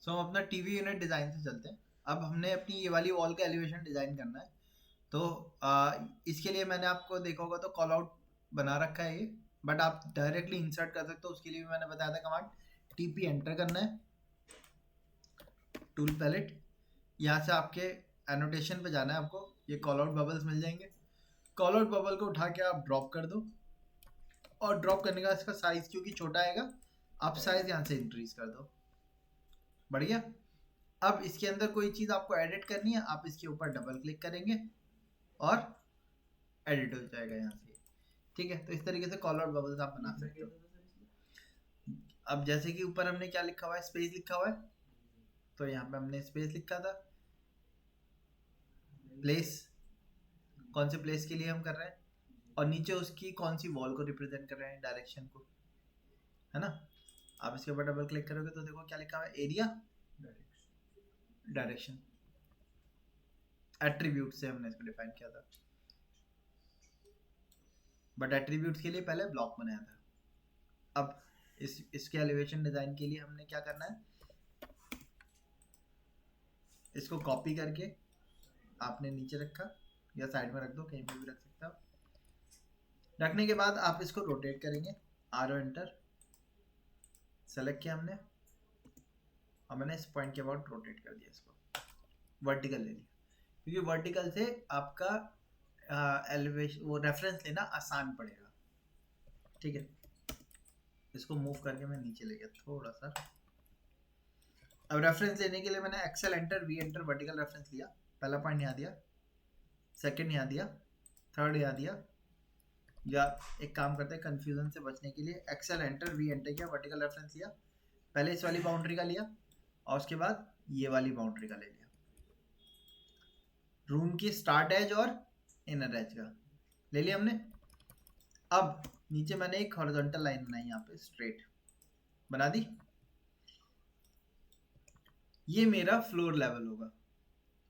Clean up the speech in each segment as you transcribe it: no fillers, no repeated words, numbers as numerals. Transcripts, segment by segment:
सो हम अपना TV unit design से चलते हैं। अब हमने अपनी ये वाली वॉल का एलिवेशन डिज़ाइन करना है। तो इसके लिए मैंने आपको देखा होगा तो कॉल आउट बना रखा है ये, बट आप डायरेक्टली इंसर्ट कर सकते हो। उसके लिए भी मैंने बताया था कमांड टीपी एंटर करना है, टूल पैलेट, यहाँ से आपके एनोटेशन पे जाना है आपको, ये कॉल आउट बबल्स मिल जाएंगे। कॉल आउट बबल को उठा के आप ड्रॉप कर दो, और ड्रॉप करने का इसका साइज क्योंकि छोटा आएगा, आप साइज यहाँ से इंक्रीज कर दो। बढ़िया। अब इसके अंदर कोई चीज़ आपको एडिट करनी है, आप इसके ऊपर डबल क्लिक करेंगे और एडिट हो जाएगा यहाँ से। ठीक है, तो इस तरीके से कॉल आउट बबल्स आप बना सकते हो। अब जैसे कि ऊपर हमने क्या लिखा हुआ है, स्पेस लिखा हुआ है, तो यहाँ पे हमने स्पेस लिखा था। प्लेस, कौन से प्लेस के लिए हम कर रहे हैं, और नीचे उसकी कौन सी वॉल को रिप्रेजेंट कर रहे हैं, डायरेक्शन को, है ना। आप इसके ऊपर डबल क्लिक करोगे तो देखो क्या लिखा हुआ है, एरिया डायरेक्शन। एट्रीब्यूट से हमने इसको डिफाइन किया था, बट एट्रीब्यूट्स के लिए पहले ब्लॉक बनाया था। अब इसके एलिवेशन डिज़ाइन के लिए हमने क्या करना है, इसको कॉपी करके आपने नीचे रखा या साइड में रख दो, कहीं पे भी रख सकते हो। रखने के बाद आप इसको रोटेट करेंगे, आर एंटर, सेलेक्ट किया हमने, और मैंने इस पॉइंट के अबाउट रोटेट कर दिया, इसको वर्टिकल ले लिया, क्योंकि वर्टिकल से आपका एलिवेशन वो रेफरेंस लेना आसान पड़ेगा। ठीक है, इसको मूव करके मैं नीचे ले गया थोड़ा सा। अब रेफरेंस लेने के लिए मैंने Excel enter, V enter, vertical reference लिया। पहला पॉइंट यहाँ दिया, सेकंड यहाँ दिया, थर्ड यहाँ दिया। या एक काम करते हैं कंफ्यूजन से बचने के लिए, एक्सेल एंटर, वी एंटर किया, वर्टिकल रेफरेंस लिया, पहले इस वाली बाउंड्री का लिया और उसके बाद ये वाली बाउंड्री का ले लिया, रूम की स्टार्ट एज और इनर एज का ले लिया हमने। अब नीचे मैंने एक हॉरिजॉन्टल लाइन बनाई, यहाँ पे स्ट्रेट बना दी। ये मेरा फ्लोर लेवल होगा।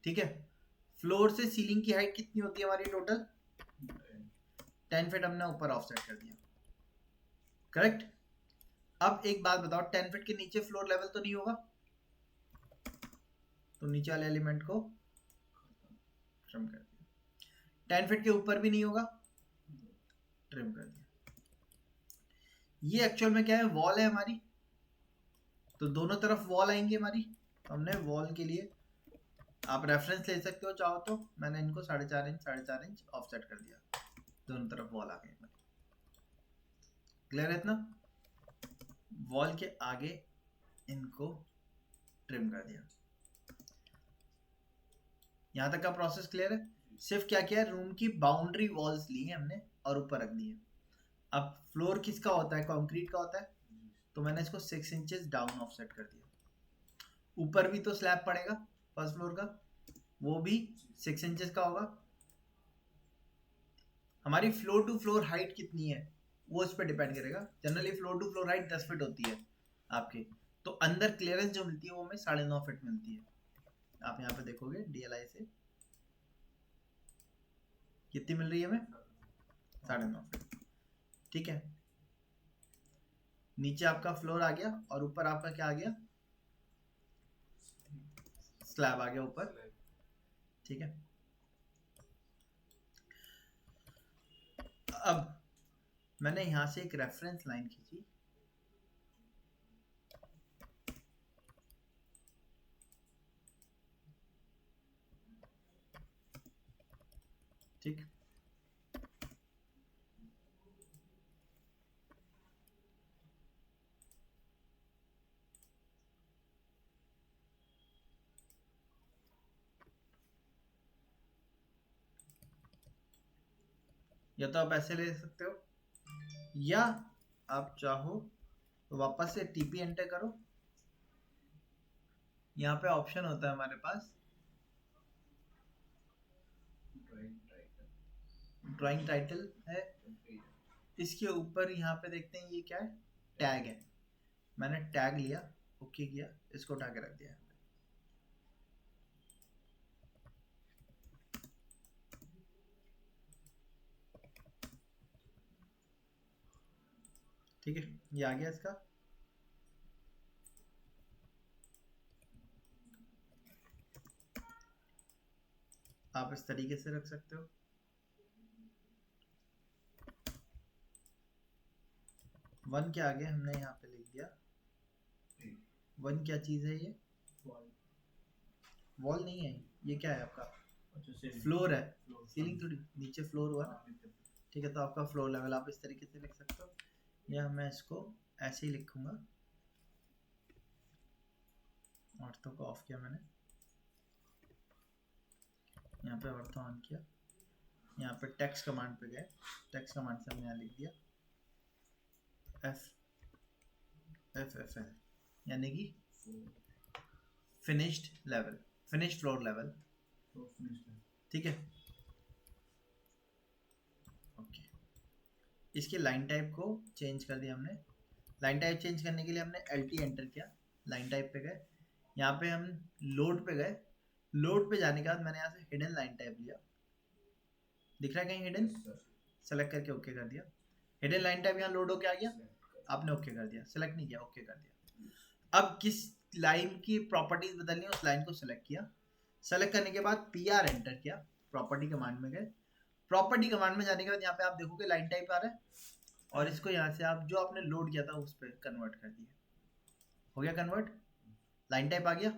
ठीक है, फ्लोर से सीलिंग की हाइट कितनी होती है हमारी टोटल, 10 फीट हमने ऊपर ऑफसेट कर दिया। करेक्ट। अब एक बात बताओ, 10 फीट के नीचे फ्लोर लेवल तो नहीं होगा, तो नीचे वाले एलिमेंट को ट्रिम कर दिया। 10 फीट के ऊपर भी नहीं होगा, ट्रिम कर दिया। ये एक्चुअल में क्या है, वॉल है हमारी, तो दोनों तरफ वॉल आएंगी हमारी। तो हमने वॉल के लिए आप रेफरेंस ले सकते हो चाहो तो, मैंने इनको 4.5 इंच ऑफसेट कर दिया, दोनों तरफ वॉल आ गई हमारी। क्लियर है इतना, वॉल के आगे इनको ट्रिम कर दिया। यहाँ तक का प्रोसेस क्लियर है। सिर्फ क्या किया है, रूम की बाउंड्री वॉल्स ली है हमने और ऊपर रख दी है। अब फ्लोर किसका होता है, कंक्रीट का होता है, तो मैंने इसको 6 इंचेस डाउन ऑफसेट कर दिया। ऊपर भी तो स्लैब पड़ेगा फर्स्ट फ्लोर का, वो भी 6 इंचेस का होगा। हमारी फ्लोर टू फ्लोर हाइट कितनी है वो इस पर डिपेंड करेगा। Generally floor to floor height 10 feet होती है आपकी, तो अंदर क्लियरेंस जो मिलती है वो हमें 9.5 फीट मिलती है। आप यहाँ पे देखोगे डीएलआई से कितनी मिल रही है हमें, 9.5 फीट। ठीक है, नीचे आपका फ्लोर आ गया और ऊपर आपका क्या आ गया, स्लैब आ गया ऊपर। ठीक है, अब मैंने यहाँ से एक रेफरेंस लाइन खींची, ठीक, या तो आप ऐसे ले सकते हो, या आप चाहो तो वापस से टीपी एंटर करो। यहाँ पे ऑप्शन होता है हमारे पास ड्राइंग टाइटल है, इसके ऊपर यहाँ पे देखते हैं ये क्या है, टैग है। मैंने टैग लिया, ओके किया, इसको उठा के रख दिया। ठीक है, ये आ गया इसका। आप इस तरीके से रख सकते हो। वन के आगे हमने यहाँ पे लिख दिया, वन क्या चीज है ये? वॉल नहीं है, ये क्या है आपका? फ्लोर है, सीलिंग थोड़ी, नीचे फ्लोर हुआ ना, ठीक है। तो आपका फ्लोर लेवल आप इस तरीके से लिख सकते हो, या मैं इसको ऐसे ही लिखूंगा। ऑर्थो को ऑफ किया मैंने, यहाँ पे ऑर्थो ऑन किया, यहाँ पे टेक्स्ट कमांड पे गए, टेक्स्ट कमांड से हमने यहाँ लिख दिया FFL, यानी कि finished level, finished floor level, ठीक है। ओके, इसके लाइन टाइप को चेंज कर दिया हमने। लाइन टाइप चेंज करने के लिए हमने LT एंटर किया, लाइन टाइप पे गए, यहाँ पे हम लोड पे गए, लोड पे जाने के बाद मैंने यहाँ से हिडन लाइन टाइप लिया, दिख रहा है कहीं हिडन? सेलेक्ट करके ओके कर दिया। हिडन लाइन टाइप यहाँ लोड होके आ गया, आपने ओके कर दिया, सेलेक्ट नहीं किया, ओके कर दिया। अब किस लाइन की प्रॉपर्टीज बदलनी है, उस लाइन को सेलेक्ट किया, सेलेक्ट करने के बाद PR एंटर किया, प्रॉपर्टी कमांड में गए, प्रॉपर्टी कमांड में जाने के बाद यहाँ पे आप देखोगे लाइन टाइप आ रहा है, और इसको यहाँ से आप जो आपने लोड किया था उस पर कन्वर्ट कर दिया, हो गया कन्वर्ट, लाइन टाइप आ गया।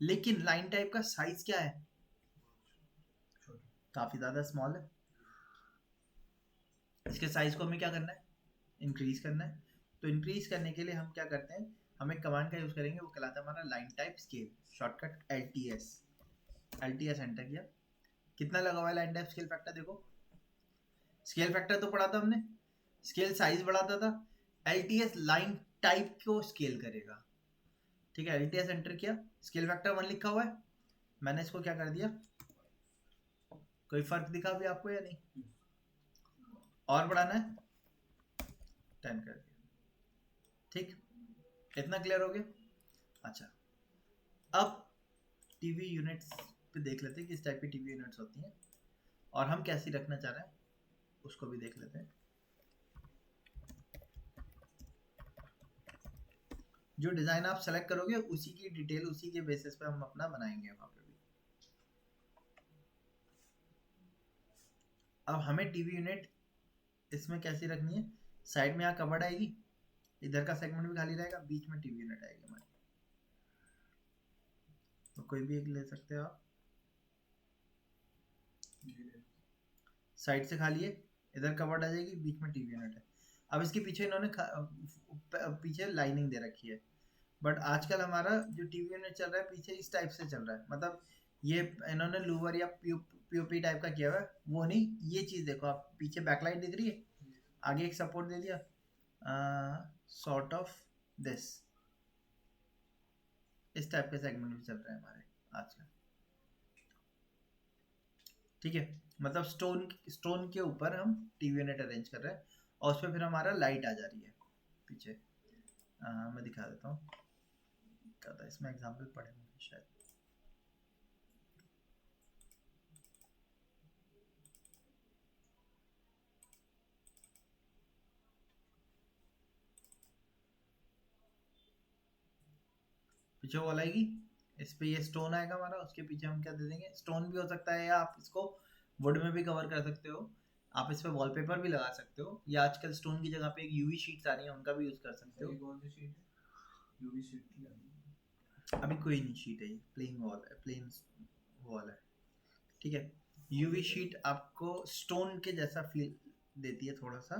लेकिन लाइन टाइप का साइज क्या है? काफी ज्यादा स्मॉल है। इसके साइज को हमें क्या करना है? इंक्रीज करना है। तो इंक्रीज करने के लिए हम क्या करते हैं, हम एक कमांड का यूज करेंगे, वो कहलाता है हमारा line type scale, shortcut LTS enter किया। कितना लगा हुआ है लाइन टाइप स्केल फैक्टर? देखो, स्केल फैक्टर तो पढ़ा था हमने, स्केल साइज बढ़ाता था, LTS लाइन टाइप को स्केल करेगा, ठीक है। LTS एंटर किया, स्केल फैक्टर 1 लिखा हुआ है, मैंने इसको क्या कर दिया, कोई फर्क दिखा भी आपको या नहीं? और बढ़ाना है, 10 कर दिया, ठीक, इतना क्लियर हो गया। अच्छा, अब टीवी यूनिट्स पे देख लेते हैं किस टाइप की टीवी यूनिट्स होती हैं, और हम कैसी रखना चाह रहे हैं उसको भी देख लेते हैं। जो डिजाइन आप सेलेक्ट करोगे उसी की डिटेल, उसी के बेसिस पे हम अपना बनाएंगे वहां पे भी। अब हमें टीवी यूनिट इसमें कैसी रखनी है, साइड में यहाँ कबर्ड आएगी, इधर का सेगमेंट भी खाली रहेगा, बीच में टीवी यूनिट आएगी हमारी, तो कोई भी एक ले सकते हो आप। साइड से खाली है, इधर कबर्ड आ जाएगी, बीच में टीवी यूनिट है। अब इसके पीछे इन्होंने पीछे लाइनिंग दे रखी है, बट आजकल हमारा जो टीवी यूनिट चल रहा है पीछे इस टाइप से चल रहा है, मतलब ये इन्होंने लूवर या पीओपी टाइप का किया हुआ है, वो नहीं, ये चीज देखो आप, पीछे बैकलाइट दिख रही है, आगे एक सपोर्ट दे दिया, सॉर्ट ऑफ दिस, इस टाइप के सेगमेंट भी चल रहे हैं हमारे आजकल, ठीक है। मतलब स्टोन के ऊपर हम टीवी यूनिट अरेंज कर रहे हैं, और उस पर फिर हमारा लाइट आ जा रही है पीछे। मैं दिखा देता हूँ, क्या था इसमें एग्जांपल पढ़े होंगे शायद। पीछे वॉल आएगी, इस पे ये स्टोन आएगा हमारा, उसके पीछे हम क्या दे देंगे, स्टोन भी हो सकता है, या आप इसको वुड में भी कवर कर सकते हो, आप इस पे वॉलपेपर भी लगा सकते हो, या आजकल स्टोन की जगह पे एक यूवी शीट्स आ रही है, उनका भी यूज कर सकते हो। कौन सी शीट है? यूवी शीट अभी कोई नहीं शीट है, ये प्लेन वॉल है, प्लेन वॉल है, ठीक है। यूवी शीट आपको स्टोन के जैसा फील देती है थोड़ा सा,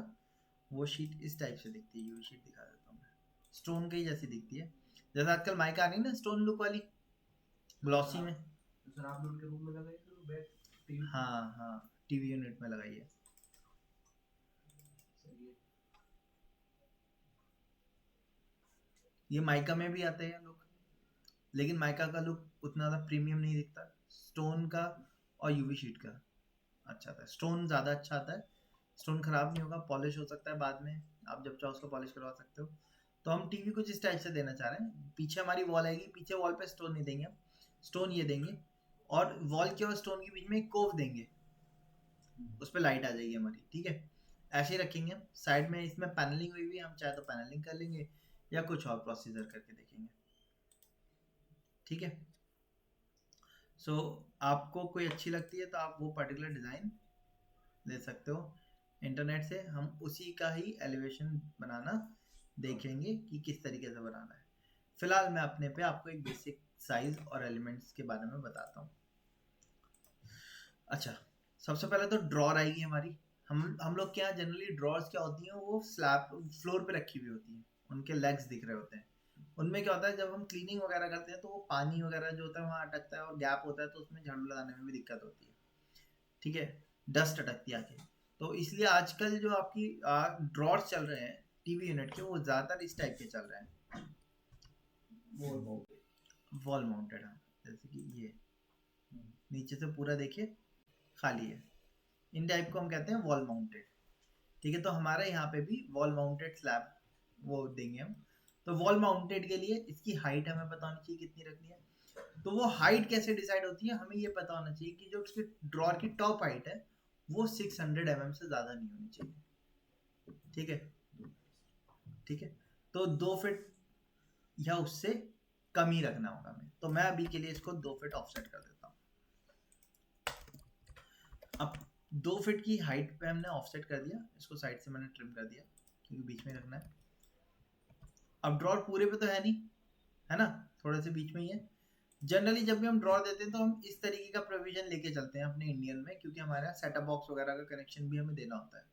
वो शीट इस टाइप से दिखती है, यूवी शीट दिखा देता हूँ मैं, स्टोन के ही जैसी दिखती है, जैसा आजकल माइक आ रही है ना स्टोन लुक वाली, ग्लॉसी में। सर आप लोग के रूम में लगाइए तो बैक, हाँ हाँ, टीवी यूनिट में लगाइए। ये माइका में भी आते हैं लोग, लेकिन माइका का लुक उतना ज़्यादा प्रीमियम नहीं दिखता, स्टोन का और यूवी शीट का अच्छा आता है, स्टोन ज़्यादा अच्छा आता है, स्टोन खराब नहीं होगा, पॉलिश हो सकता है बाद में, आप जब चाहो उसको पॉलिश करवा सकते हो। तो हम टीवी कुछ इस टाइप से देना चाह रहे हैं, पीछे हमारी वॉल आएगी, पीछे वॉल पे स्टोन नहीं देंगे हम, स्टोन ये देंगे, और वॉल के और स्टोन के बीच में एक कोव देंगे, उस पर लाइट आ जाएगी हमारी, ठीक है। ऐसे ही रखेंगे हम, साइड में इसमें पैनलिंग हुई हुई है, हम चाहे तो पैनलिंग कर लेंगे, या कुछ और प्रोसीजर करके देखेंगे, ठीक है। सो आपको कोई अच्छी लगती है तो आप वो पर्टिकुलर डिज़ाइन ले सकते हो इंटरनेट से। हम उसी का ही एलिवेशन बनाना देखेंगे कि किस तरीके से बनाना है। फिलहाल मैं अपने पे आपको एक बेसिक साइज और एलिमेंट्स के बारे में बताता हूँ। अच्छा, सबसे पहले तो ड्रॉर आएगी हमारी। हम लोग के यहाँ जनरली ड्रॉर्स क्या होती हैं, वो स्लैब फ्लोर पे रखी हुई होती हैं, उनके लेग्स दिख रहे होते हैं। उनमें क्या होता है, जब हम क्लीनिंग वगैरह करते हैं तो वो पानी वगैरह जो होता है वहाँ अटकता है और गैप होता है, तो उसमें झाड़ू लगाने में भी दिक्कत होती है। ठीक है, डस्ट अटकती है आके। तो इसलिए आजकल जो आपकी ड्रॉर्स चल रहे हैं टीवी यूनिट के, वो ज़्यादातर इस टाइप के चल रहे हैं, वॉल माउंटेड। हाँ, जैसे कि ये नीचे से पूरा देखिए खाली है, इन टाइप को हम कहते हैं वॉल माउंटेड। ठीक है, तो हमारे यहाँ पे भी वॉल माउंटेड स्लैब वो देंगे हम। तो वॉल माउंटेड के लिए इसकी हाइट हमें पता होनी चाहिए कितनी रखनी है। तो वो हाइट कैसे डिसाइड होती है, हमें ये पता होना चाहिए कि जो उसकी ड्रॉर की टॉप हाइट है वो 600 mm से ज़्यादा नहीं होनी चाहिए। ठीक है, ठीक है, तो 2 फीट या उससे कम ही रखना होगा हमें। तो मैं अभी के लिए इसको 2 फीट ऑफसेट कर देता हूँ। अब 2 फीट की हाइट पे हमने ऑफसेट कर दिया, इसको साइड से मैंने ट्रिम कर दिया क्योंकि बीच में रखना है। अब ड्रॉर पूरे पे तो है नहीं, है ना, थोड़ा से बीच में ही है। जनरली जब भी हम ड्रॉर देते हैं तो हम इस तरीके का प्रोविजन लेके चलते हैं अपने इंडियन में, क्योंकि हमारे यहाँ सेटअप बॉक्स वगैरह का कनेक्शन भी हमें देना होता है।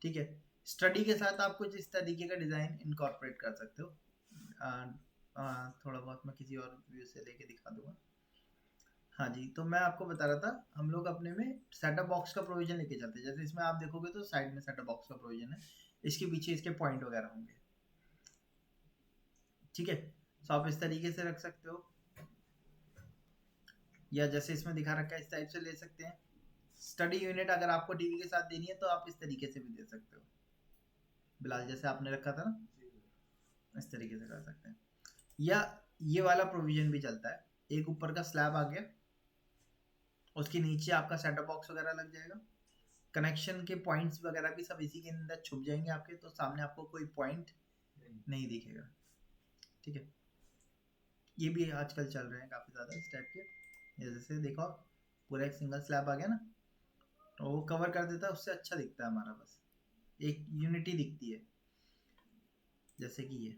ठीक है, स्टडी के साथ आप कुछ इस तरीके का डिज़ाइन इनकॉर्पोरेट कर सकते हो। थोड़ा बहुत मैं किसी और व्यू से लेके दिखा दूंगा। हाँ जी, तो मैं आपको बता रहा था, हम लोग अपने में सेटअप बॉक्स का प्रोविजन लेके चलते हैं। जैसे इसमें आप देखोगे तो साइड में सेटअप बॉक्स का प्रोविजन है, इसके पीछे इसके पॉइंट वगैरह होंगे। ठीक है, तो आप इस तरीके से रख सकते हो, या जैसे इसमें दिखा रखा है इस टाइप से ले सकते हैं। स्टडी यूनिट अगर आपको टीवी के साथ देनी है तो आप इस तरीके से भी दे सकते हो, बिलाल जैसे आपने रखा था ना, इस तरीके से कर सकते हैं। या ये वाला प्रोविजन भी चलता है, एक ऊपर का स्लैब आ गया, उसके नीचे आपका सेटअप बॉक्स वगैरह लग जाएगा, कनेक्शन के पॉइंट्स वगैरह भी सब इसी के अंदर छुप जाएंगे आपके, तो सामने आपको कोई पॉइंट नहीं दिखेगा। ठीक है, ये भी आजकल चल रहे हैं काफ़ी ज़्यादा इस टाइप के। जैसे देखो आप, पूरा एक सिंगल स्लैब आ गया ना, तो वो कवर कर देता है, उससे अच्छा दिखता है हमारा, बस एक यूनिटी दिखती है, जैसे कि ये।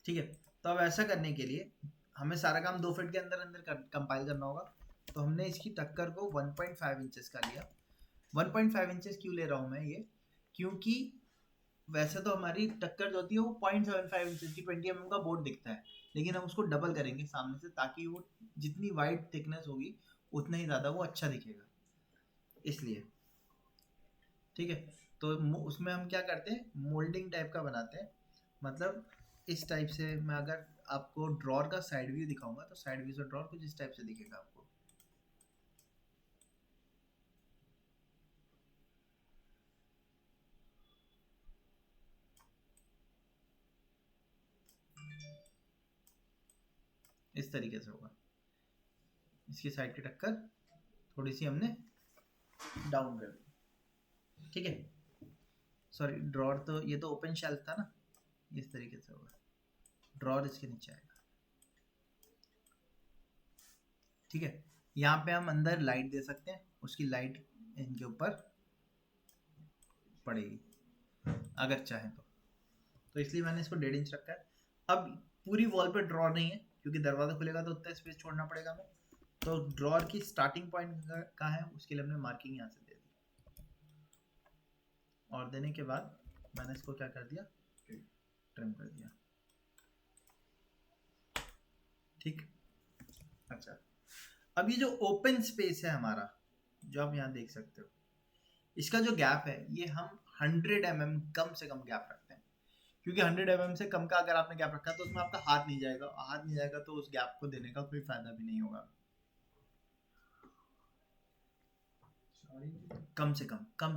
ठीक है, तो अब ऐसा करने के लिए हमें सारा काम 2 फीट के अंदर अंदर कंपाइल करना होगा। तो हमने इसकी टक्कर को 1.5 इंचेस का लिया। 1.5 इंचेस क्यों ले रहा हूँ मैं ये, क्योंकि वैसे तो हमारी टक्कर जो होती है वो 0.75 इंचेस की 20 mm का बोर्ड दिखता है, लेकिन हम उसको डबल करेंगे सामने से, ताकि वो जितनी वाइड थिकनेस होगी उतना ही ज़्यादा वो अच्छा दिखेगा, इसलिए। ठीक है, तो उसमें हम क्या करते हैं, मोल्डिंग टाइप का बनाते हैं। मतलब इस टाइप से, मैं अगर आपको ड्रॉर का साइड व्यू दिखाऊंगा तो साइड व्यू से ड्रॉर कुछ इस टाइप से दिखेगा आपको। इस तरीके से होगा, इसकी साइड की टक्कर थोड़ी सी हमने डाउन कर दी। ठीक है, सॉरी, ड्रॉर तो ये तो ओपन शेल्फ था ना, इस तरीके से होगा, ड्रॉर इसके नीचे आएगा। ठीक है, यहाँ पे हम अंदर लाइट दे सकते हैं, उसकी लाइट इनके ऊपर पड़ेगी अगर चाहें तो इसलिए मैंने इसको 1.5 इंच रखा है। अब पूरी वॉल पे ड्रॉर नहीं है, क्योंकि दरवाज़ा खुलेगा तो उतना स्पेस छोड़ना पड़ेगा हमें। तो ड्रॉर की स्टार्टिंग पॉइंट कहाँ है, उसके लिए हमने मार्किंग यहाँ से दे दी, और देने के बाद मैंने इसको क्या कर दिया, ट्रिम कर दिया। ठीक, अच्छा, अब ये जो ओपन स्पेस है हमारा, जो आप यहाँ देख सकते हो, इसका जो गैप है ये हम 100 mm कम से कम गैप रखते हैं, क्योंकि 100 mm से कम का अगर आपने गैप रखा तो उसमें आपका हाथ नहीं जाएगा, हाथ नहीं जाएगा तो उस गैप को देने का कोई फायदा भी नहीं होगा। कम से कम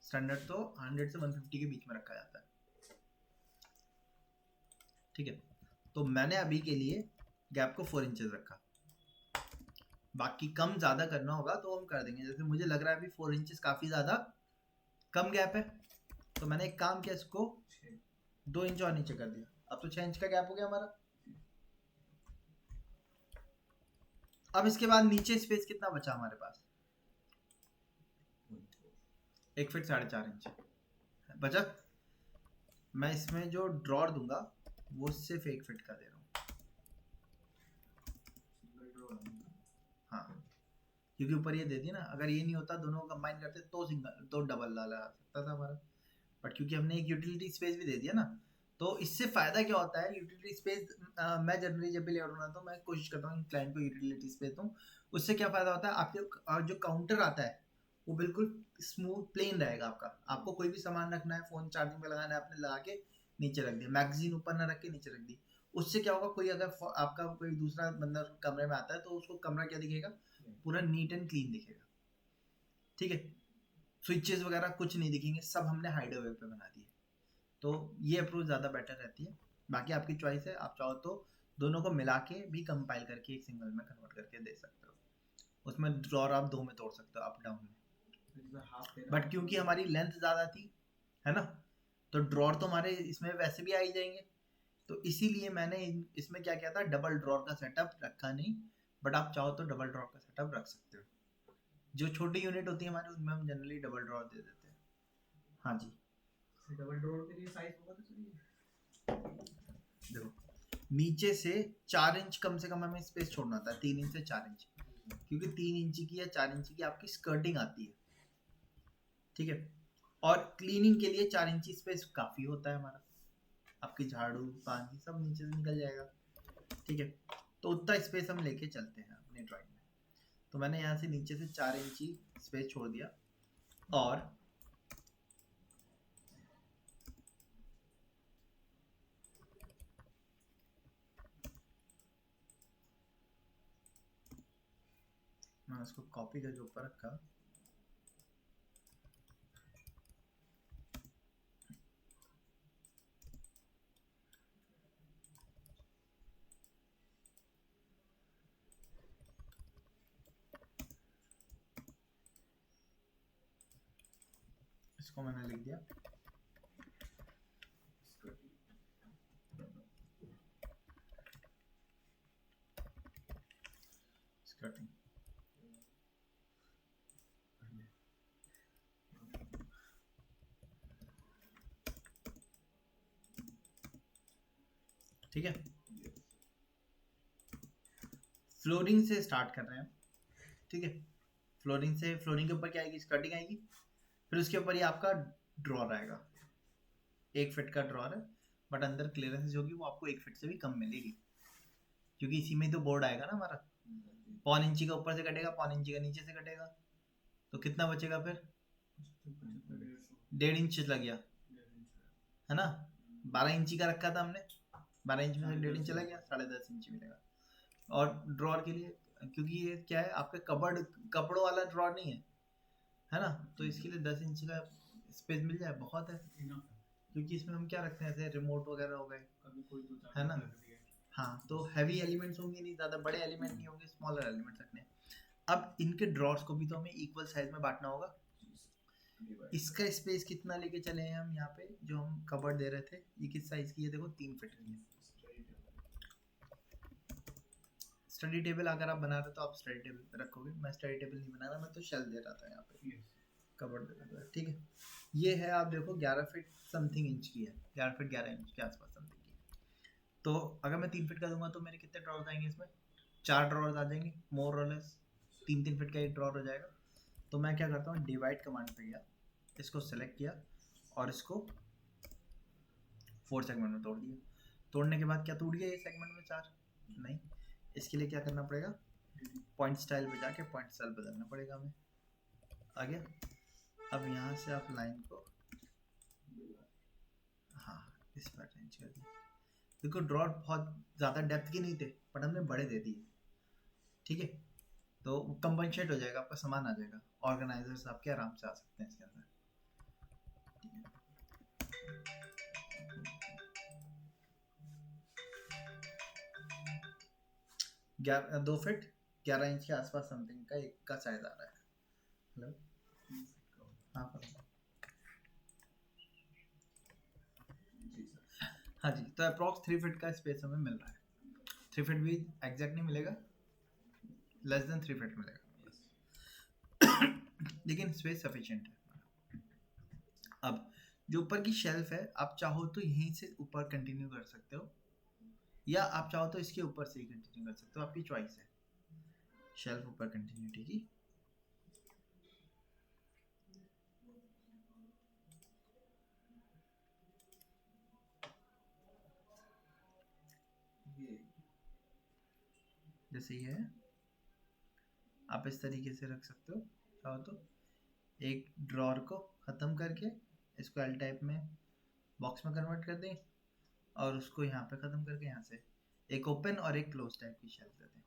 स्टैंडर्ड तो 100 से 150 के बीच में रखा जाता है। ठीक है, तो मैंने अभी के लिए गैप को 4 इंचेस रखा, बाकी कम ज़्यादा करना होगा तो हम कर देंगे। जैसे मुझे लग रहा है अभी 4 इंचेस काफ़ी ज़्यादा कम गैप है, तो मैंने एक काम किया, इसको 2 इंच और नीचे कर दिया। अब तो 6 इंच का गैप हो गया हमारा। अब इसके बाद नीचे स्पेस कितना बचा हमारे पास? 1 फीट 4.5 इंच बचा। मैं इसमें जो ड्रॉर दूंगा वो सिर्फ 1 फीट का दे रहा हूँ। हाँ, क्योंकि ऊपर ये दे दिया ना, अगर ये नहीं होता दोनों को कंबाइन करते तो सिंगल तो डबल लगा सकता था हमारा, बट क्योंकि हमने एक यूटिलिटी स्पेस भी दे दिया ना, तो इससे फायदा क्या होता है? यूटिलिटी स्पेस मैं जनरली जब भी लेआउट बनाता हूँ मैं कोशिश करता हूँ क्लाइंट को यूटिलिटी स्पेस दूँ। उससे क्या फायदा होता है? आपके जो काउंटर आता है वो बिल्कुल स्मूथ प्लेन रहेगा आपका। आपको कोई भी सामान रखना है, फोन चार्जिंग पे लगाना है, आपने लगा के नीचे रख दिया, मैगजीन ऊपर ना रख के नीचे रख दी। उससे क्या होगा, कोई अगर आपका कोई दूसरा बंदा कमरे में आता है तो उसको कमरा क्या दिखेगा? पूरा नीट एंड क्लीन दिखेगा। ठीक है, स्विचेस वगैरह कुछ नहीं दिखेंगे, सब हमने हाइडर वेब पे बना दिए। तो ये अप्रोच ज़्यादा बेटर रहती है। बाकी आपकी चॉइस है, आप चाहो तो दोनों को मिला के भी कंपाइल करके एक सिंगल में कन्वर्ट करके दे सकते हो। उसमें ड्रॉर आप 2 में तोड़ सकते हो, अप डाउन में। बट क्योंकि हमारी लेंथ ज़्यादा थी, है ना, तो ड्रॉर तो हमारे इसमें वैसे भी आ ही जाएंगे, तो इसीलिए मैंने इसमें क्या किया था, डबल ड्रॉर का सेटअप रखा नहीं। बट आप चाहो तो डबल ड्रॉर का सेटअप रख सकते हो। जो छोटी यूनिट होती है हमारी उनमें हम जनरली डबल ड्रॉर दे देते हैं। हाँ जी, डबल ड्रॉर के लिए साइज होगा तो देखो, नीचे से 4 इंच कम से कम हमें स्पेस छोड़ना था, 3 इंच से 4 इंच, क्योंकि 3 इंच की या 4 इंच की आपकी स्कर्टिंग आती है। ठीक है, और क्लीनिंग के लिए 4 इंच स्पेस काफ़ी होता है हमारा, आपकी झाड़ू पानी सब नीचे से निकल जाएगा। ठीक है, तो उतना स्पेस हम लेके चलते हैं अपने ड्राइंग में। तो मैंने यहाँ से नीचे से 4 इंची स्पेस छोड़ दिया, और मैं उसको कॉपी करके ऊपर रखा। इसको मैंने लिख दिया स्कर्टिंग। ठीक है, फ्लोरिंग से स्टार्ट कर रहे हैं। ठीक है, फ्लोरिंग से, फ्लोरिंग के ऊपर क्या आएगी? स्कर्टिंग आएगी। फिर उसके ऊपर ये आपका ड्रॉर आएगा, 1 फीट का ड्रॉर है, बट अंदर क्लियरेंस जो होगी वो आपको 1 फीट से भी कम मिलेगी, क्योंकि इसी में तो बोर्ड आएगा ना हमारा। 1.5 इंची का ऊपर से कटेगा, 1.5 इंची का नीचे से कटेगा, तो कितना बचेगा फिर? 1.5 इंच लग गया, है ना। 12 इंची का रखा था हमने, 12 इंच में से 1.5 इंच चला गया, 10.5 इंची मिलेगा। और ड्रॉर के लिए, क्योंकि ये क्या है, आपका कबर्ड कपड़ों वाला ड्रॉर नहीं है ना, तो इसके लिए 10 इंच का स्पेस मिल जाए बहुत है, क्योंकि इसमें हम क्या रखते हैं, ऐसे रिमोट वगैरह हो गए, है ना। हाँ, तो हैवी एलिमेंट्स होंगे नहीं, ज़्यादा बड़े एलिमेंट नहीं होंगे, स्मॉलर एलिमेंट्स रखने हैं। अब इनके ड्रॉर्स को भी तो हमें इक्वल साइज में बांटना होगा। इसका स्पेस कितना लेके चले हैं हम यहाँ पे, जो हम कबर्ड दे रहे थे, ये किस साइज की है? देखो 3 फीट की है। स्टडी टेबल अगर आप बना रहे हो तो आप स्टडी टेबल रखोगे, मैं स्टडी टेबल नहीं बना रहा, मैं तो शेल दे रहा था यहाँ पे, कबर्ड दे रहा था। ठीक है, ये है, आप देखो 11 फीट समथिंग इंच की है, 11 फीट 11 इंच के आसपास समथिंग की है। तो अगर मैं 3 फीट का दूंगा तो मेरे कितने ड्रॉर्स आएंगे इसमें? 4 ड्रॉर्स आ जाएंगे मोर और लेस, 3 फीट का एक ड्रॉर हो जाएगा। तो मैं क्या करता हूँ, डिवाइड कमांड पे गया, इसको सेलेक्ट किया और इसको 4 सेगमेंट में तोड़ दिया। तोड़ने के बाद क्या टूट गया ये सेगमेंट में 4? नहीं, इसके लिए क्या करना पड़ेगा, पॉइंट स्टाइल पे जाके पॉइंट स्टाइल बदलना पड़ेगा हमें। आ गया। अब यहाँ से आप लाइन को, हाँ, इस पर चेंज कर दिया। देखो ड्रॉर बहुत ज़्यादा डेप्थ के नहीं थे, बट हमने बड़े दे दिए। ठीक है, तो कंपनसेट हो जाएगा, आपका सामान आ जाएगा, ऑर्गेनाइजर्स आपके आराम से आ सकते हैं इसके अंदर। ठीक है, 2 फीट 11 इंच के आसपास समथिंग का एक का साइज आ रहा है। हेलो, हाँ हाँ जी, तो अप्रॉक्स 3 फीट का स्पेस हमें मिल रहा है। 3 फीट भी एग्जैक्ट नहीं मिलेगा, लेस देन 3 फीट मिलेगा लेकिन स्पेस सफिशिएंट है। अब जो ऊपर की शेल्फ है, आप चाहो तो यहीं से ऊपर कंटिन्यू कर सकते हो, या आप चाहो तो इसके ऊपर से ही कंटिन्यू कर सकते हो, आपकी चॉइस है। शेल्फ ऊपर कंटिन्यूटी की। जैसे ये है, आप इस तरीके से रख सकते हो चाहो तो। एक ड्रॉर को ख़त्म करके इसको एल टाइप में बॉक्स में कन्वर्ट कर दें, और उसको यहाँ पे ख़त्म करके यहाँ से एक ओपन और एक क्लोज टाइप की शेल्फ दे दें,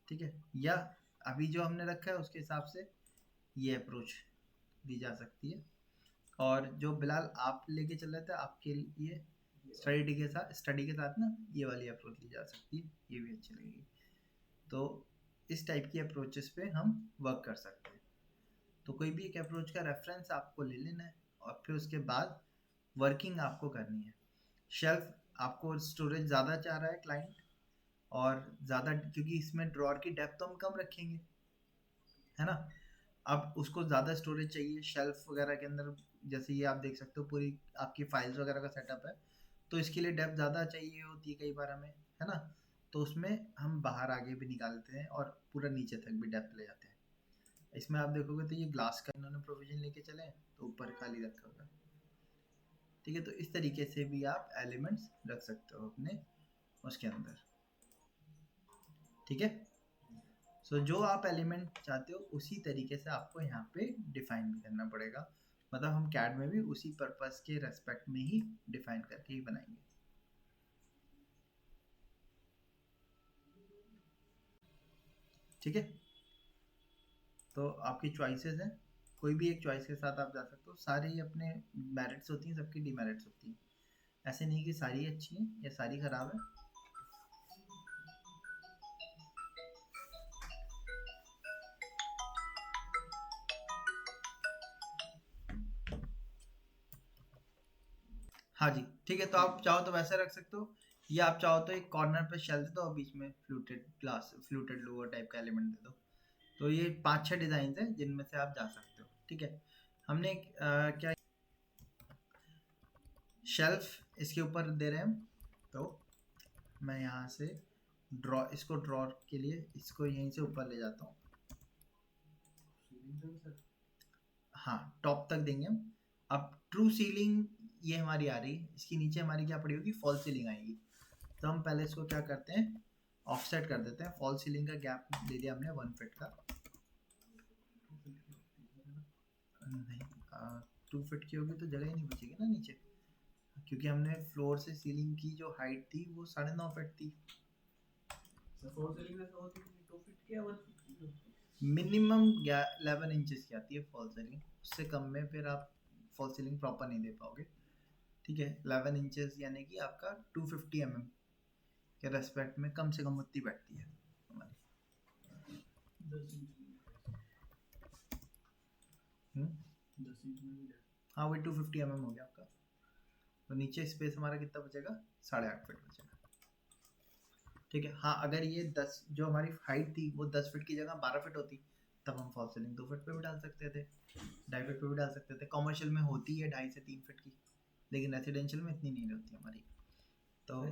ठीक है। या अभी जो हमने रखा है उसके हिसाब से ये अप्रोच दी जा सकती है। और जो बिलाल आप लेके चल रहे थे, आपके लिए स्टडी के साथ ना ये वाली अप्रोच ली जा सकती है, ये भी अच्छी लगेगी। तो इस टाइप की अप्रोचेस पे हम वर्क कर सकते हैं। तो कोई भी एक अप्रोच का रेफरेंस आपको ले लेना है, और फिर उसके बाद वर्किंग आपको करनी है। शेल्फ आपको स्टोरेज ज़्यादा चाह रहा है क्लाइंट, और ज़्यादा, क्योंकि इसमें ड्रॉर की डेप्थ तो हम कम रखेंगे, है ना। अब उसको ज़्यादा स्टोरेज चाहिए शेल्फ वगैरह के अंदर, जैसे ये आप देख सकते हो पूरी आपकी फाइल्स वगैरह का सेटअप है, तो इसके लिए डेप्थ ज़्यादा चाहिए होती है कई बार हमें, है ना। तो उसमें हम बाहर आगे भी निकालते हैं और पूरा नीचे तक भी डेप्थ ले जाते हैं। इसमें आप देखोगे तो ये ग्लास का इन्होंने प्रोविजन लेके चले हैं, तो ऊपर खाली रखा हुआ है, ठीक है। तो इस तरीके से भी आप एलिमेंट्स रख सकते हो अपने उसके अंदर, ठीक है। सो जो आप एलिमेंट चाहते हो उसी तरीके से आपको यहाँ पे डिफाइन भी करना पड़ेगा। मतलब हम कैड में भी उसी पर्पस के रेस्पेक्ट में ही डिफाइन करके ही बनाएंगे, ठीक है। तो आपकी चॉइसेस हैं, कोई भी एक चॉइस के साथ आप जा सकते हो। सारे ही अपने मेरिट्स होती हैं, सबकी डिमेरिट्स होती हैं। ऐसे नहीं कि सारी अच्छी हैं या सारी खराब है। हाँ जी, ठीक है। तो आप चाहो तो वैसे रख सकते हो, या आप चाहो तो एक कॉर्नर पे शेल दे दो और बीच में फ्लूटेड लोअर टाइप का एलिमेंट दे दो। तो ये 5-6 डिजाइन हैं जिनमें से आप जा सकते हो, ठीक है। हमने क्या शेल्फ इसके ऊपर दे रहे हैं हम, तो मैं यहाँ से इसको ड्रॉर के लिए इसको यहीं से ऊपर ले जाता हूँ। हाँ, टॉप तक देंगे हम। अब ट्रू सीलिंग ये हमारी आ रही है, इसके नीचे हमारी क्या पड़ी होगी, फॉल सीलिंग आएगी। तो हम पहले इसको क्या करते हैं, ऑफसेट कर देते हैं। फॉल सीलिंग का गैप दे दिया हमने 1 फीट का, नहीं 2 फीट की होगी तो जगह ही नहीं बचेगी ना नीचे, क्योंकि हमने फ्लोर से सीलिंग की जो हाइट थी वो 9.5 फीट थी। मिनिमम 11 इंचेस की आती है फॉल सीलिंग, उससे कम में फिर आप फॉल सीलिंग प्रॉपर नहीं दे पाओगे, ठीक है। 11 इंचेस यानी कि आपका 250 mm के रेस्पेक्ट में कम से कम उतनी बैठती है हमारी। हाँ, वही 250 mm हो गया आपका। तो नीचे स्पेस हमारा कितना बचेगा, 8.5 फीट बचेगा, ठीक है। हाँ, अगर ये 10 जो हमारी हाइट थी वो 10 फीट की जगह 12 फीट होती, तब हम फॉल सीलिंग 2 फीट पे भी डाल सकते थे, 2.5 फीट पे भी डाल सकते थे। कॉमर्शियल में होती है 2.5 से 3 फीट की, लेकिन रेसिडेंशियल में इतनी नहीं होती हमारी। तो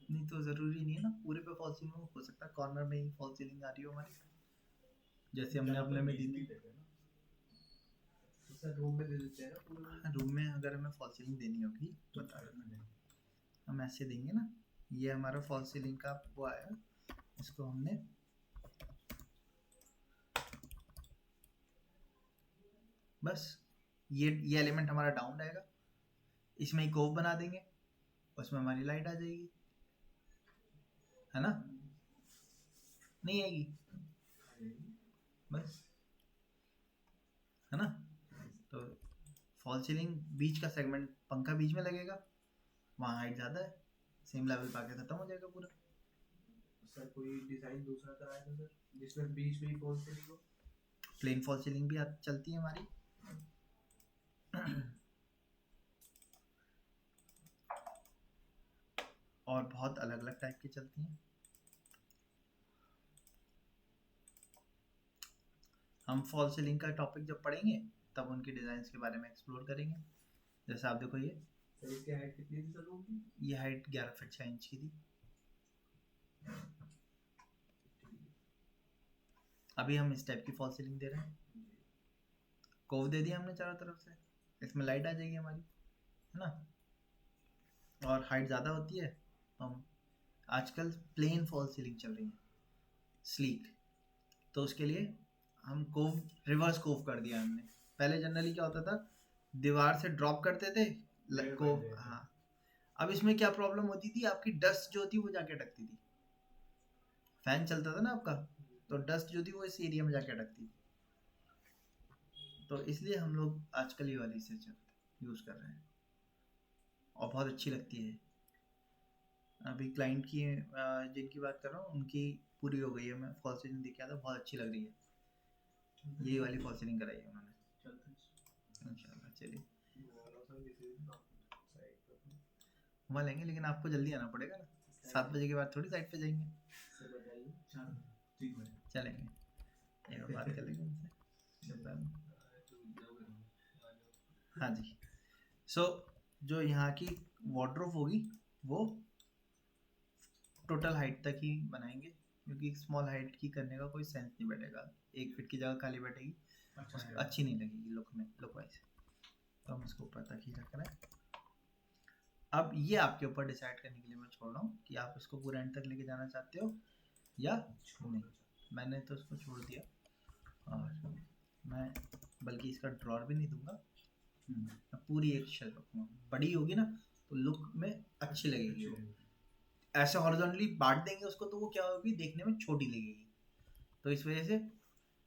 नहीं, तो ज़रूरी नहीं है ना पूरे पे फॉल सीलिंग, हो सकता है कॉर्नर में ही फॉल सीलिंग आ रही हो हमारी, जैसे हमने अपने में दी थी। रूम में दे देते हैं ना पूरा। रूम में अगर हमें फॉल सीलिंग देनी होगी बता देना, हम ऐसे देंगे ना। ये हमारा फॉल सीलिंग का वो आया, इसको हमने बस ये एलिमेंट हमारा डाउन रहेगा, इसमें एक कोव बना देंगे, उसमें हमारी लाइट आ जाएगी, है ना। नहीं आएगी बस, है ना। तो फॉल सीलिंग बीच का सेगमेंट, पंखा बीच में लगेगा, वहाँ हाइट ज़्यादा है, सेम लेवल पे आके खत्म हो जाएगा पूरा। सर कोई डिज़ाइन दूसरा कराया था सर, जिसमें बीच में ही फॉल सीलिंग हो। प्लेन फॉल सीलिंग भी चलती है हमारी। और बहुत अलग अलग टाइप की चलती हैं। हम फॉल सीलिंग का टॉपिक जब पढ़ेंगे तब उनकी डिजाइन के बारे में एक्सप्लोर करेंगे। जैसे आप देखो, ये सर इसकी हाइट कितनी थी सर रूम की? ये हाइट 11 फीट 6 इंच की थी। अभी हम इस टाइप की फॉल सीलिंग दे रहे हैं, कोव दे दिया हमने चारों तरफ से, इसमें लाइट आ जाएगी हमारी, है ना। और हाइट ज़्यादा होती है तो हम आजकल प्लेन फॉल सीलिंग चल रही है, स्लीक, तो उसके लिए हम कोव, रिवर्स कोव कर दिया हमने। पहले जनरली क्या होता था, दीवार से ड्रॉप करते थे कोव, हाँ। अब इसमें क्या प्रॉब्लम होती थी, आपकी डस्ट जो थी वो जाके अटकती थी, फैन चलता था ना आपका, तो डस्ट जो थी वो इस एरिया में जाके अटकती थी। तो इसलिए हम लोग आजकल ये वाली से यूज़ कर रहे हैं और बहुत अच्छी लगती है। अभी क्लाइंट की जिनकी बात कर रहा हूँ उनकी पूरी हो गई है, मैं फॉल सीलिंग देख के आया था, बहुत अच्छी लग रही है। यही वाली फॉल सीलिंग कराई है उन्होंने इंशाल्लाह। चलिए वहाँ लेंगे, लेकिन आपको जल्दी आना पड़ेगा ना, 7 बजे के बाद थोड़ी साइड पे जाएंगे। चलेंगे, एक बार बात कर लेंगे उनसे। हाँ जी। सो जो यहाँ की वार्डरोब होगी वो टोटल हाइट तक ही बनाएंगे, क्योंकि स्मॉल हाइट की करने का कोई सेंस नहीं बैठेगा, 1 फीट की जगह खाली बैठेगी, अच्छी नहीं लगेगी लुक में, लुक वाइज। तो हम इसको ऊपर तक ही रख रहे हैं। अब ये आपके ऊपर डिसाइड करने के लिए मैं छोड़ रहा हूँ कि आप इसको पूरा एंड तक लेके जाना चाहते हो या नहीं। मैंने तो इसको छोड़ दिया, और मैं बल्कि इसका ड्रॉर भी नहीं दूंगा, मैं पूरी एक शेल्फ रखूँगा। बड़ी होगी ना तो लुक में अच्छी लगेगी वो, ऐसे हॉरिजॉन्टली बांट देंगे उसको तो वो क्या होगी, देखने में छोटी लगेगी। तो इस वजह से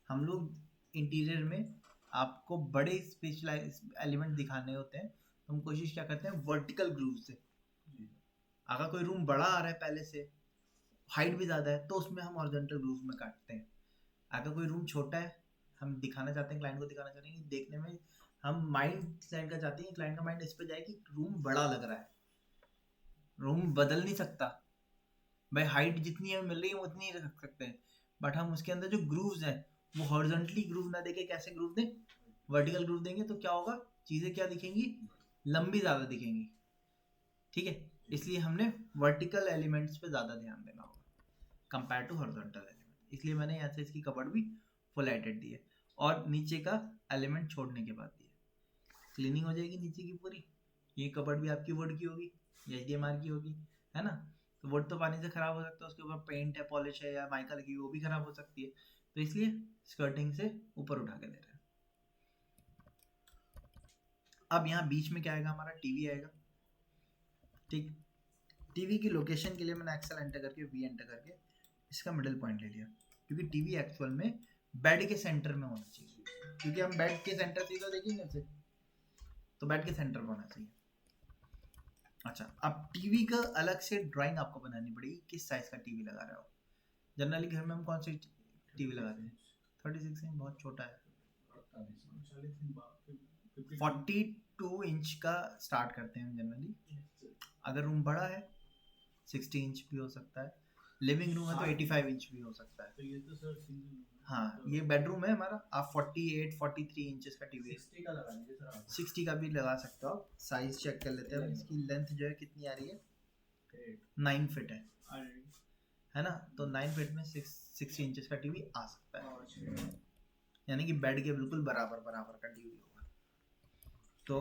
हम लोग इंटीरियर में आपको बड़े स्पेशलाइज एलिमेंट दिखाने होते हैं, तो हम कोशिश क्या करते हैं, वर्टिकल ग्रूव से। अगर कोई रूम बड़ा आ रहा है पहले से, हाइट भी ज़्यादा है, तो उसमें हम हॉरिजॉन्टल ग्रूव में काटते हैं। अगर कोई रूम छोटा है, हम दिखाना चाहते हैं, क्लाइंट को दिखाना चाहते हैं कि देखने में हम माइंड क्लाइंट का चाहते हैं, क्लाइंट का माइंड इस पे जाए कि रूम बड़ा लग रहा है, रूम बदल नहीं सकता भाई, हाइट जितनी हमें मिल रही है वो उतनी ही रख सकते हैं, बट हम उसके अंदर जो ग्रूव्स हैं वो हॉरिजॉन्टली ग्रूव ना देके कैसे ग्रूव दें, वर्टिकल ग्रूव देंगे, तो क्या होगा, चीज़ें क्या दिखेंगी, लंबी ज़्यादा दिखेंगी। ठीक है, इसलिए हमने वर्टिकल एलिमेंट्स पे ज़्यादा ध्यान देना होगा कंपेयर टू हॉरिजॉन्टल एलिमेंट। इसलिए मैंने यहाँ से इसकी कबर्ड भी फुल लाइटेड दी है, और नीचे का एलिमेंट छोड़ने के बाद दिया, क्लीनिंग हो जाएगी नीचे की पूरी। ये कबर्ड भी आपकी वुड की होगी या HDMR की होगी, है ना। तो वुड तो पानी से खराब हो सकता है, उसके ऊपर पेंट है, पॉलिश है या माइका लगी हुई, वो भी खराब हो सकती है, तो इसलिए स्कर्टिंग से ऊपर उठा के दे रहे हैं। अब यहाँ बीच में क्या आएगा, हमारा टीवी आएगा। ठीक, टीवी की लोकेशन के लिए मैंने एक्सेल एंटर करके V एंटर करके इसका मिडिल पॉइंट ले लिया, क्योंकि टीवी एक्चुअल में बेड के सेंटर में होना चाहिए, क्योंकि हम बेड के सेंटर से तो देखेंगे इसे, तो बेड के सेंटर पर होना चाहिए। अच्छा, अब टीवी का अलग से ड्राइंग आपको बनानी पड़ेगी, किस साइज का टीवी लगा रहे हो। जनरली घर में हम कौन सी टीवी लगाते हैं, 36 इंच बहुत छोटा है, 42 इंच का स्टार्ट करते हैं जनरली। अगर रूम बड़ा है 60 इंच भी हो सकता है, लिविंग रूम है तो 85 इंच भी हो सकता है। तो ये तो सर सिंगल, हाँ, ये बेडरूम है हमारा, आप 48 43 इंचेस का टीवी 60 का लगा लीजिए सर आप। 60 का भी लगा सकते हो आप। साइज चेक कर लेते हैं, इसकी लेंथ जो है कितनी आ रही है, 9 फीट है ना, तो 9 फीट में 60 इंचेस का टीवी आ सकता है, यानी कि बेड के बिल्कुल बराबर बराबर का टीवी होगा। तो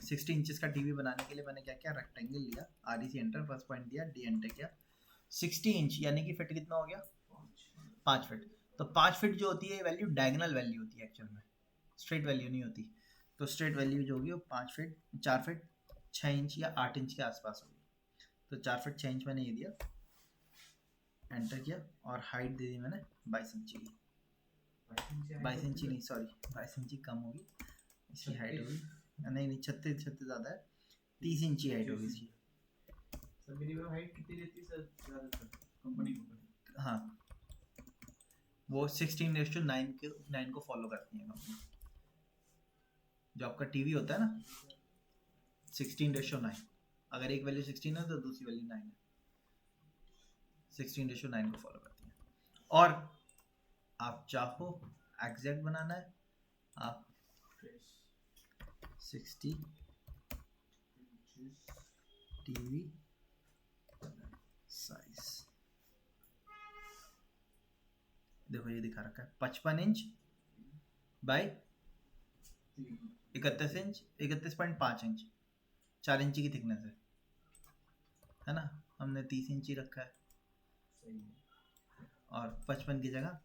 60 इंचेस का टीवी बनाने के लिए मैंने क्या किया, रेक्टेंगल लिया, REC एंटर, फर्स्ट पॉइंट दिया, D एंटर किया, 60 इंच यानी कि फिट कितना हो गया, 5 फीट। तो 5 फीट जो होती है वैल्यू डायगोनल वैल्यू होती है एक्चुअल में, स्ट्रेट वैल्यू नहीं होती। तो स्ट्रेट वैल्यू जो होगी वो 5 फीट 4 फीट 6 इंच या 8 इंच के आसपास होगी। तो 4 फीट 6 इंच मैंने ये दिया, एंटर किया, और हाइट दे दी मैंने 22 इंची की, 22 इंची नहीं सॉरी 22 इंची कम होगी, इसकी हाइट होगी, नहीं 36 ज़्यादा है, 30 इंची हाइट होगी इसकी। सर मिनिमम हाइट कितनी रहती है सर ज़्यादातर कंपनी को? हाँ, वो 16:9 को फॉलो करती है कंपनी। जो आपका टीवी होता है ना 16:9, अगर एक वैल्यू 16 है तो दूसरी वैल्यू 9 है, 16:9 को फॉलो करती है। और आप चाहो एग्जैक्ट बनाना है, आप 60 टीवी साइज, देखो ये दिखा रखा है 55 inch by 31 inch, 31.5 inch, 4 inch की थिकनेस है ना। हमने 30 इंच ही रखा है, और 55 की जगह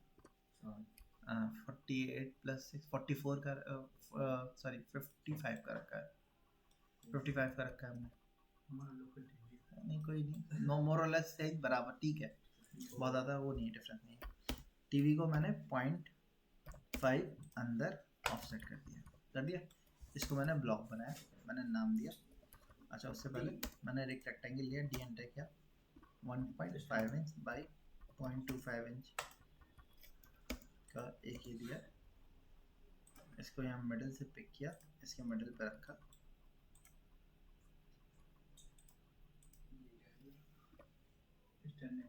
48 प्लस 6 44 का, सॉरी 55 का रखा है, 55 का रखा है हमने। नहीं कोई नहीं, नो मोर और लेस सही बराबर, ठीक है, बहुत ज़्यादा वो नहीं, डिफरेंस नहीं है। टीवी को मैंने 0.5 अंदर ऑफसेट कर दिया। इसको मैंने ब्लॉक बनाया, मैंने नाम दिया। अच्छा उससे पहले मैंने एक रेक्टेंगल लिया, डी एंटर किया, 1.5 इंच बाई 0.25 इंच का एक ही दिया। इसको यहाँ मिडिल से पिक किया, इसके मिडिल पे रखा,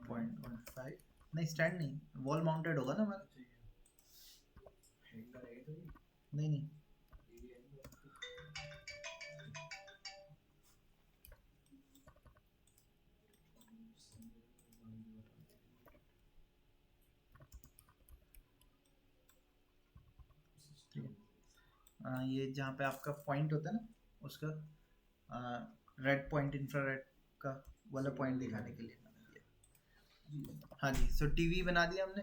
पॉइंट 1.5, नहीं स्टैंड नहीं, वॉल माउंटेड होगा ना हमारा, नहीं ये जहाँ पे आपका पॉइंट होता है ना, उसका रेड पॉइंट, इंफ्रारेड का वाला पॉइंट दिखाने के लिए मैंने दिया। हाँ जी, सो टीवी बना दिया हमने।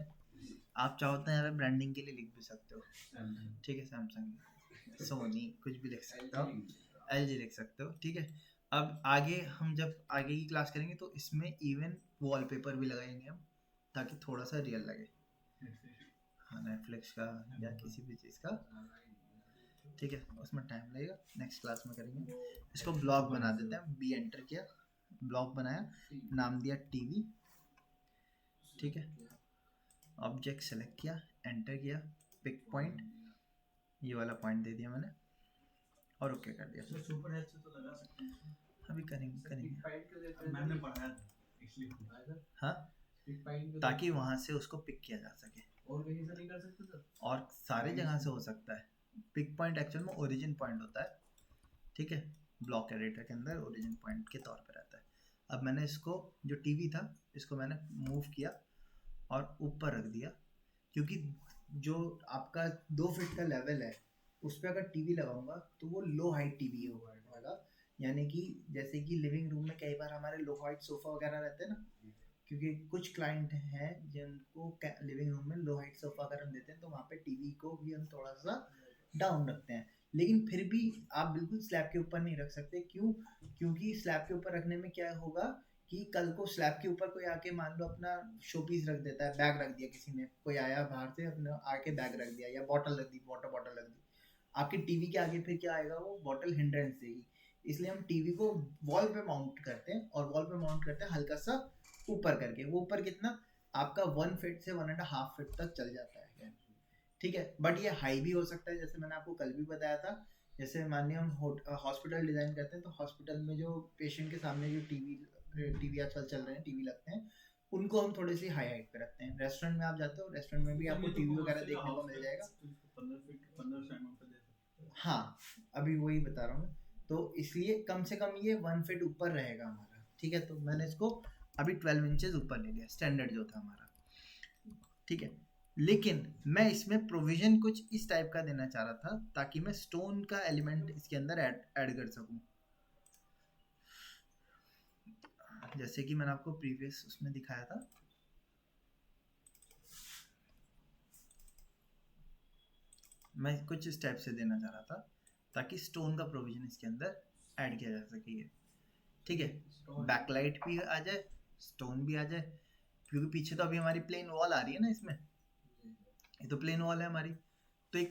आप चाहो तो यहाँ पे ब्रांडिंग के लिए लिख भी सकते हो, ठीक है, सैमसंग, सोनी, कुछ भी लिख सकते हो, LG लिख सकते हो, ठीक है। अब आगे हम जब आगे की क्लास करेंगे तो इसमें इवन वॉलपेपर भी लगाएंगे हम, ताकि थोड़ा सा रियल लगे। हाँ, नेटफ्लिक्स का या किसी भी चीज़ का, ठीक है, उसमें टाइम लगेगा, नेक्स्ट क्लास में करेंगे। इसको ब्लॉग बना देते हैं, बी एंटर किया, ब्लॉग बनाया, नाम दिया टीवी, ठीक है, ऑब्जेक्ट सेलेक्ट किया, एंटर किया, पिक पॉइंट, ये वाला पॉइंट दे दिया मैंने, और ओके कर दिया। सुपर हेड से तो लगा सकते हैं, अभी करेंगे मैंने पढ़ाया था इसलिए। हाँ, ताकि वहां से उसको पिक किया जा सके, और कहीं से नहीं कर सकते सर, और सारे जगह से हो सकता है। पिक पॉइंट एक्चुअल में ओरिजिन पॉइंट होता है, ठीक है, ब्लॉक एडिटर के अंदर ओरिजिन पॉइंट के तौर पर रहता है। अब मैंने इसको, जो टीवी था, इसको मैंने मूव किया और ऊपर रख दिया, क्योंकि जो आपका 2 फीट का लेवल है उस पर अगर टीवी लगाऊंगा तो वो लो हाइट टीवी होगा, यानी कि जैसे कि लिविंग रूम में कई बार हमारे लो हाइट सोफा वगैरह रहते हैं ना, क्योंकि कुछ क्लाइंट हैं जिनको लिविंग रूम में लो हाइट सोफा अगर हम देते हैं तो वहाँ पे टीवी को भी हम थोड़ा सा डाउन रखते हैं, लेकिन फिर भी आप बिल्कुल स्लैब के ऊपर नहीं रख सकते। क्यों? क्योंकि स्लैब के ऊपर रखने में क्या होगा कि कल को स्लैब के ऊपर कोई आके मान लो अपना शो पीस रख देता है, बैग रख दिया, किसी ने, कोई आया बाहर से अपना आके बैग रख दिया, या बॉटल रख दी, वाटर बॉटल रख दी, आपके टीवी के आगे फिर क्या आएगा, वो बॉटल हिंड्रेंस देगी। इसलिए हम टीवी को वॉल पे माउंट करते हैं, और वॉल पे माउंट करते हैं हल्का सा ऊपर करके। वो ऊपर कितना, आपका 1 फीट से 1.5 फीट तक चल जाता है, ठीक है। बट ये हाई भी हो सकता है, जैसे मैंने आपको कल भी बताया था। जैसे मानिए हम हॉस्पिटल डिजाइन करते हैं, तो हॉस्पिटल में जो पेशेंट के सामने जो टीवी आजकल चल रहे हैं, टीवी लगते हैं, उनको हम थोड़ी सी हाई हाइट पे रखते हैं। रेस्टोरेंट में आप जाते हो, रेस्टोरेंट में भी आपको टीवी वगैरह देखने को मिल जाएगा। 15 हाँ, अभी वही बता रहा हूँ, तो इसलिए कम से कम ये 1 फीट ऊपर रहेगा हमारा, ठीक है। तो मैंने इसको अभी 12 इंचेस ऊपर ले लिया, स्टैंडर्ड जो था हमारा, ठीक है। लेकिन मैं इसमें प्रोविजन कुछ इस टाइप का देना चाह रहा था, ताकि मैं स्टोन का एलिमेंट इसके अंदर ऐड कर सकूं। जैसे कि मैंने आपको प्रीवियस उसमें दिखाया था, मैं कुछ इस टाइप से देना चाह रहा था, ताकि स्टोन का प्रोविजन इसके अंदर ऐड किया जा सके, ठीक है। बैकलाइट भी आ जाए, स्टोन भी आ जाए, क्योंकि पीछे तो अभी हमारी प्लेन वॉल आ रही है ना, इसमें ये तो प्लेन वॉल है हमारी। तो एक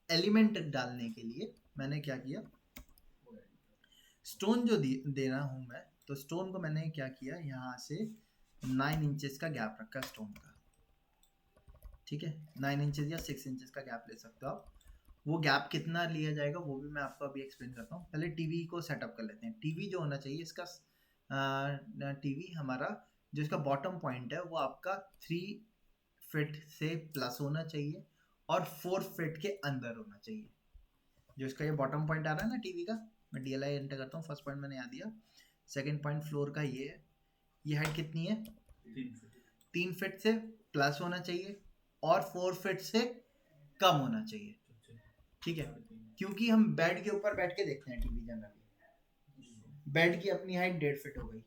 एलिमेंट डालने के लिए मैंने क्या किया, स्टोन जो देना हूं मैं, तो स्टोन को मैंने क्या किया, यहाँ से 9 इंचेस का गैप रखा स्टोन का, ठीक है। 9 इंचेस या 6 इंचेस का गैप ले सकते हो आप। वो गैप कितना लिया जाएगा वो भी मैं आपको अभी एक्सप्लेन करता हूँ। पहले टीवी को सेटअप कर लेते हैं। टीवी जो होना चाहिए, इसका टीवी हमारा जो इसका बॉटम पॉइंट है वो आपका 3 फीट से प्लस होना चाहिए और 4 फीट के अंदर होना चाहिए। जो इसका ये बॉटम पॉइंट आ रहा है ना टीवी का, मैं DLI एंटर करता हूँ, फर्स्ट पॉइंट मैंने यहाँ दिया, सेकंड पॉइंट फ्लोर का ये है, ये हाइट कितनी है, 3 फीट से प्लस होना चाहिए और 4 फीट से कम होना चाहिए। ठीक है, क्योंकि हम बेड के ऊपर बैठ के देखते हैं टीवी जनरली, बेड की अपनी हाइट 1.5 फीट हो गई,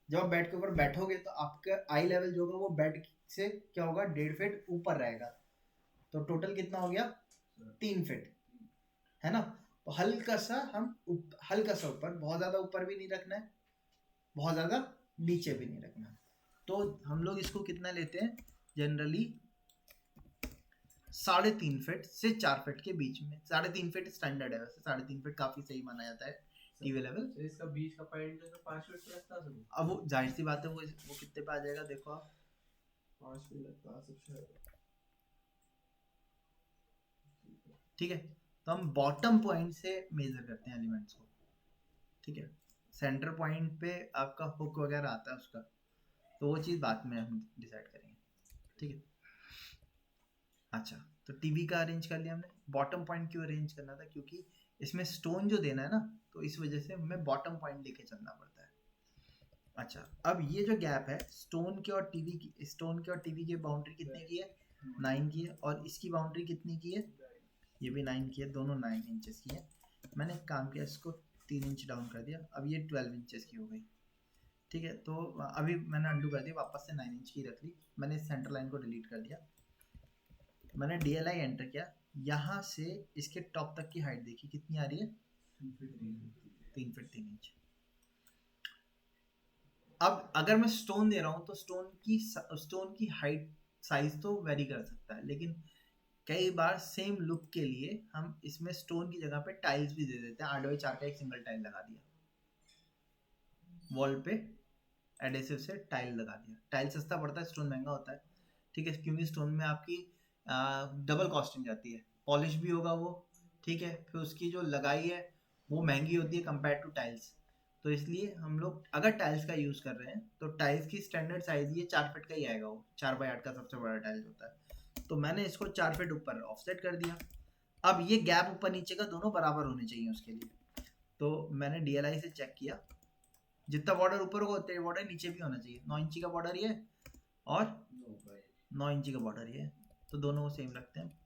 जब आप बेड के ऊपर बैठोगे तो आपका आई लेवल जो होगा वो बेड से क्या होगा, 1.5 फीट ऊपर रहेगा, तो टोटल कितना हो गया, 3 फीट, है ना। तो हल्का सा हल्का सा ऊपर, बहुत ज्यादा ऊपर भी नहीं रखना है, बहुत ज्यादा नीचे भी नहीं रखना है। तो हम लोग इसको कितना लेते हैं जनरली, 3.5 फीट से 4 फीट के बीच में। 3.5 फीट स्टैंडर्ड है वैसे, 3.5 फीट काफी सही माना जाता है टीवी लेवल। तो इसका बीच का पॉइंट है तो 5 फीट प्लस था सब। अब वो जाहिर सी बात है, वो कितने पे आ जाएगा, देखो आप 5 फीट लगता सबसे। ठीक है, तो हम बॉटम पॉइंट से मेजर करते हैं एलिमेंट्स को। ठीक है, सेंटर पॉइंट पे आपका हुक वगैरह आता है उसका, तो वो चीज़ बाद में हम डिसाइड करेंगे। ठीक है, अच्छा, तो टीवी का अरेंज कर लिया हमने। बॉटम पॉइंट क्यों अरेंज करना था, क्योंकि इसमें स्टोन जो देना है ना, तो इस वजह से हमें बॉटम पॉइंट लेके चलना पड़ता है। अच्छा, अब ये जो गैप है स्टोन के और टीवी की बाउंड्री कितने की है, 9 की है, और इसकी बाउंड्री कितनी की है, ये भी 9 की है, दोनों 9 इंचेस की है। मैंने एक काम किया, इसको 3 इंच डाउन कर दिया, अब ये 12 इंचेस की हो गई। ठीक है, तो अभी मैंने अंडू कर दिया, वापस से 9 इंच की रख ली, मैंने सेंटर लाइन को डिलीट कर दिया, मैंने DLI एंटर किया, यहाँ से इसके टॉप तक की हाइट देखी कितनी आ रही है, 3 फीट 3 इंच। अब अगर मैं स्टोन दे रहा हूँ तो स्टोन की हाइट साइज तो वेरी कर सकता है, लेकिन कई बार सेम लुक के लिए हम इसमें स्टोन की जगह पे टाइल्स भी दे देते हैं। 8x4 का एक सिंगल टाइल लगा दिया, वॉल पे एडेसिव से टाइल लगा दिया। टाइल सस्ता पड़ता है, स्टोन महंगा होता है। ठीक है, क्योंकि स्टोन में आपकी डबल कॉस्टिंग जाती है, पॉलिश भी होगा वो, ठीक है, फिर उसकी जो लगाई है वो महंगी होती है कंपेयर टू टाइल्स। तो इसलिए हम लोग अगर टाइल्स का यूज़ कर रहे हैं तो टाइल्स की स्टैंडर्ड साइज ये 4 फीट का ही आएगा, वो 4x8 का सबसे बड़ा टाइल्स होता है। तो मैंने इसको 4 फीट ऊपर ऑफसेट कर दिया। अब ये गैप ऊपर नीचे का दोनों बराबर होने चाहिए उसके लिए, तो मैंने DLI से चेक किया, जितना बॉर्डर ऊपर होगा उतना बॉर्डर नीचे भी होना चाहिए। 9 इंची का बॉर्डर ये और 9 इंची का बॉर्डर ये, तो दोनों को सेम रखते हैं।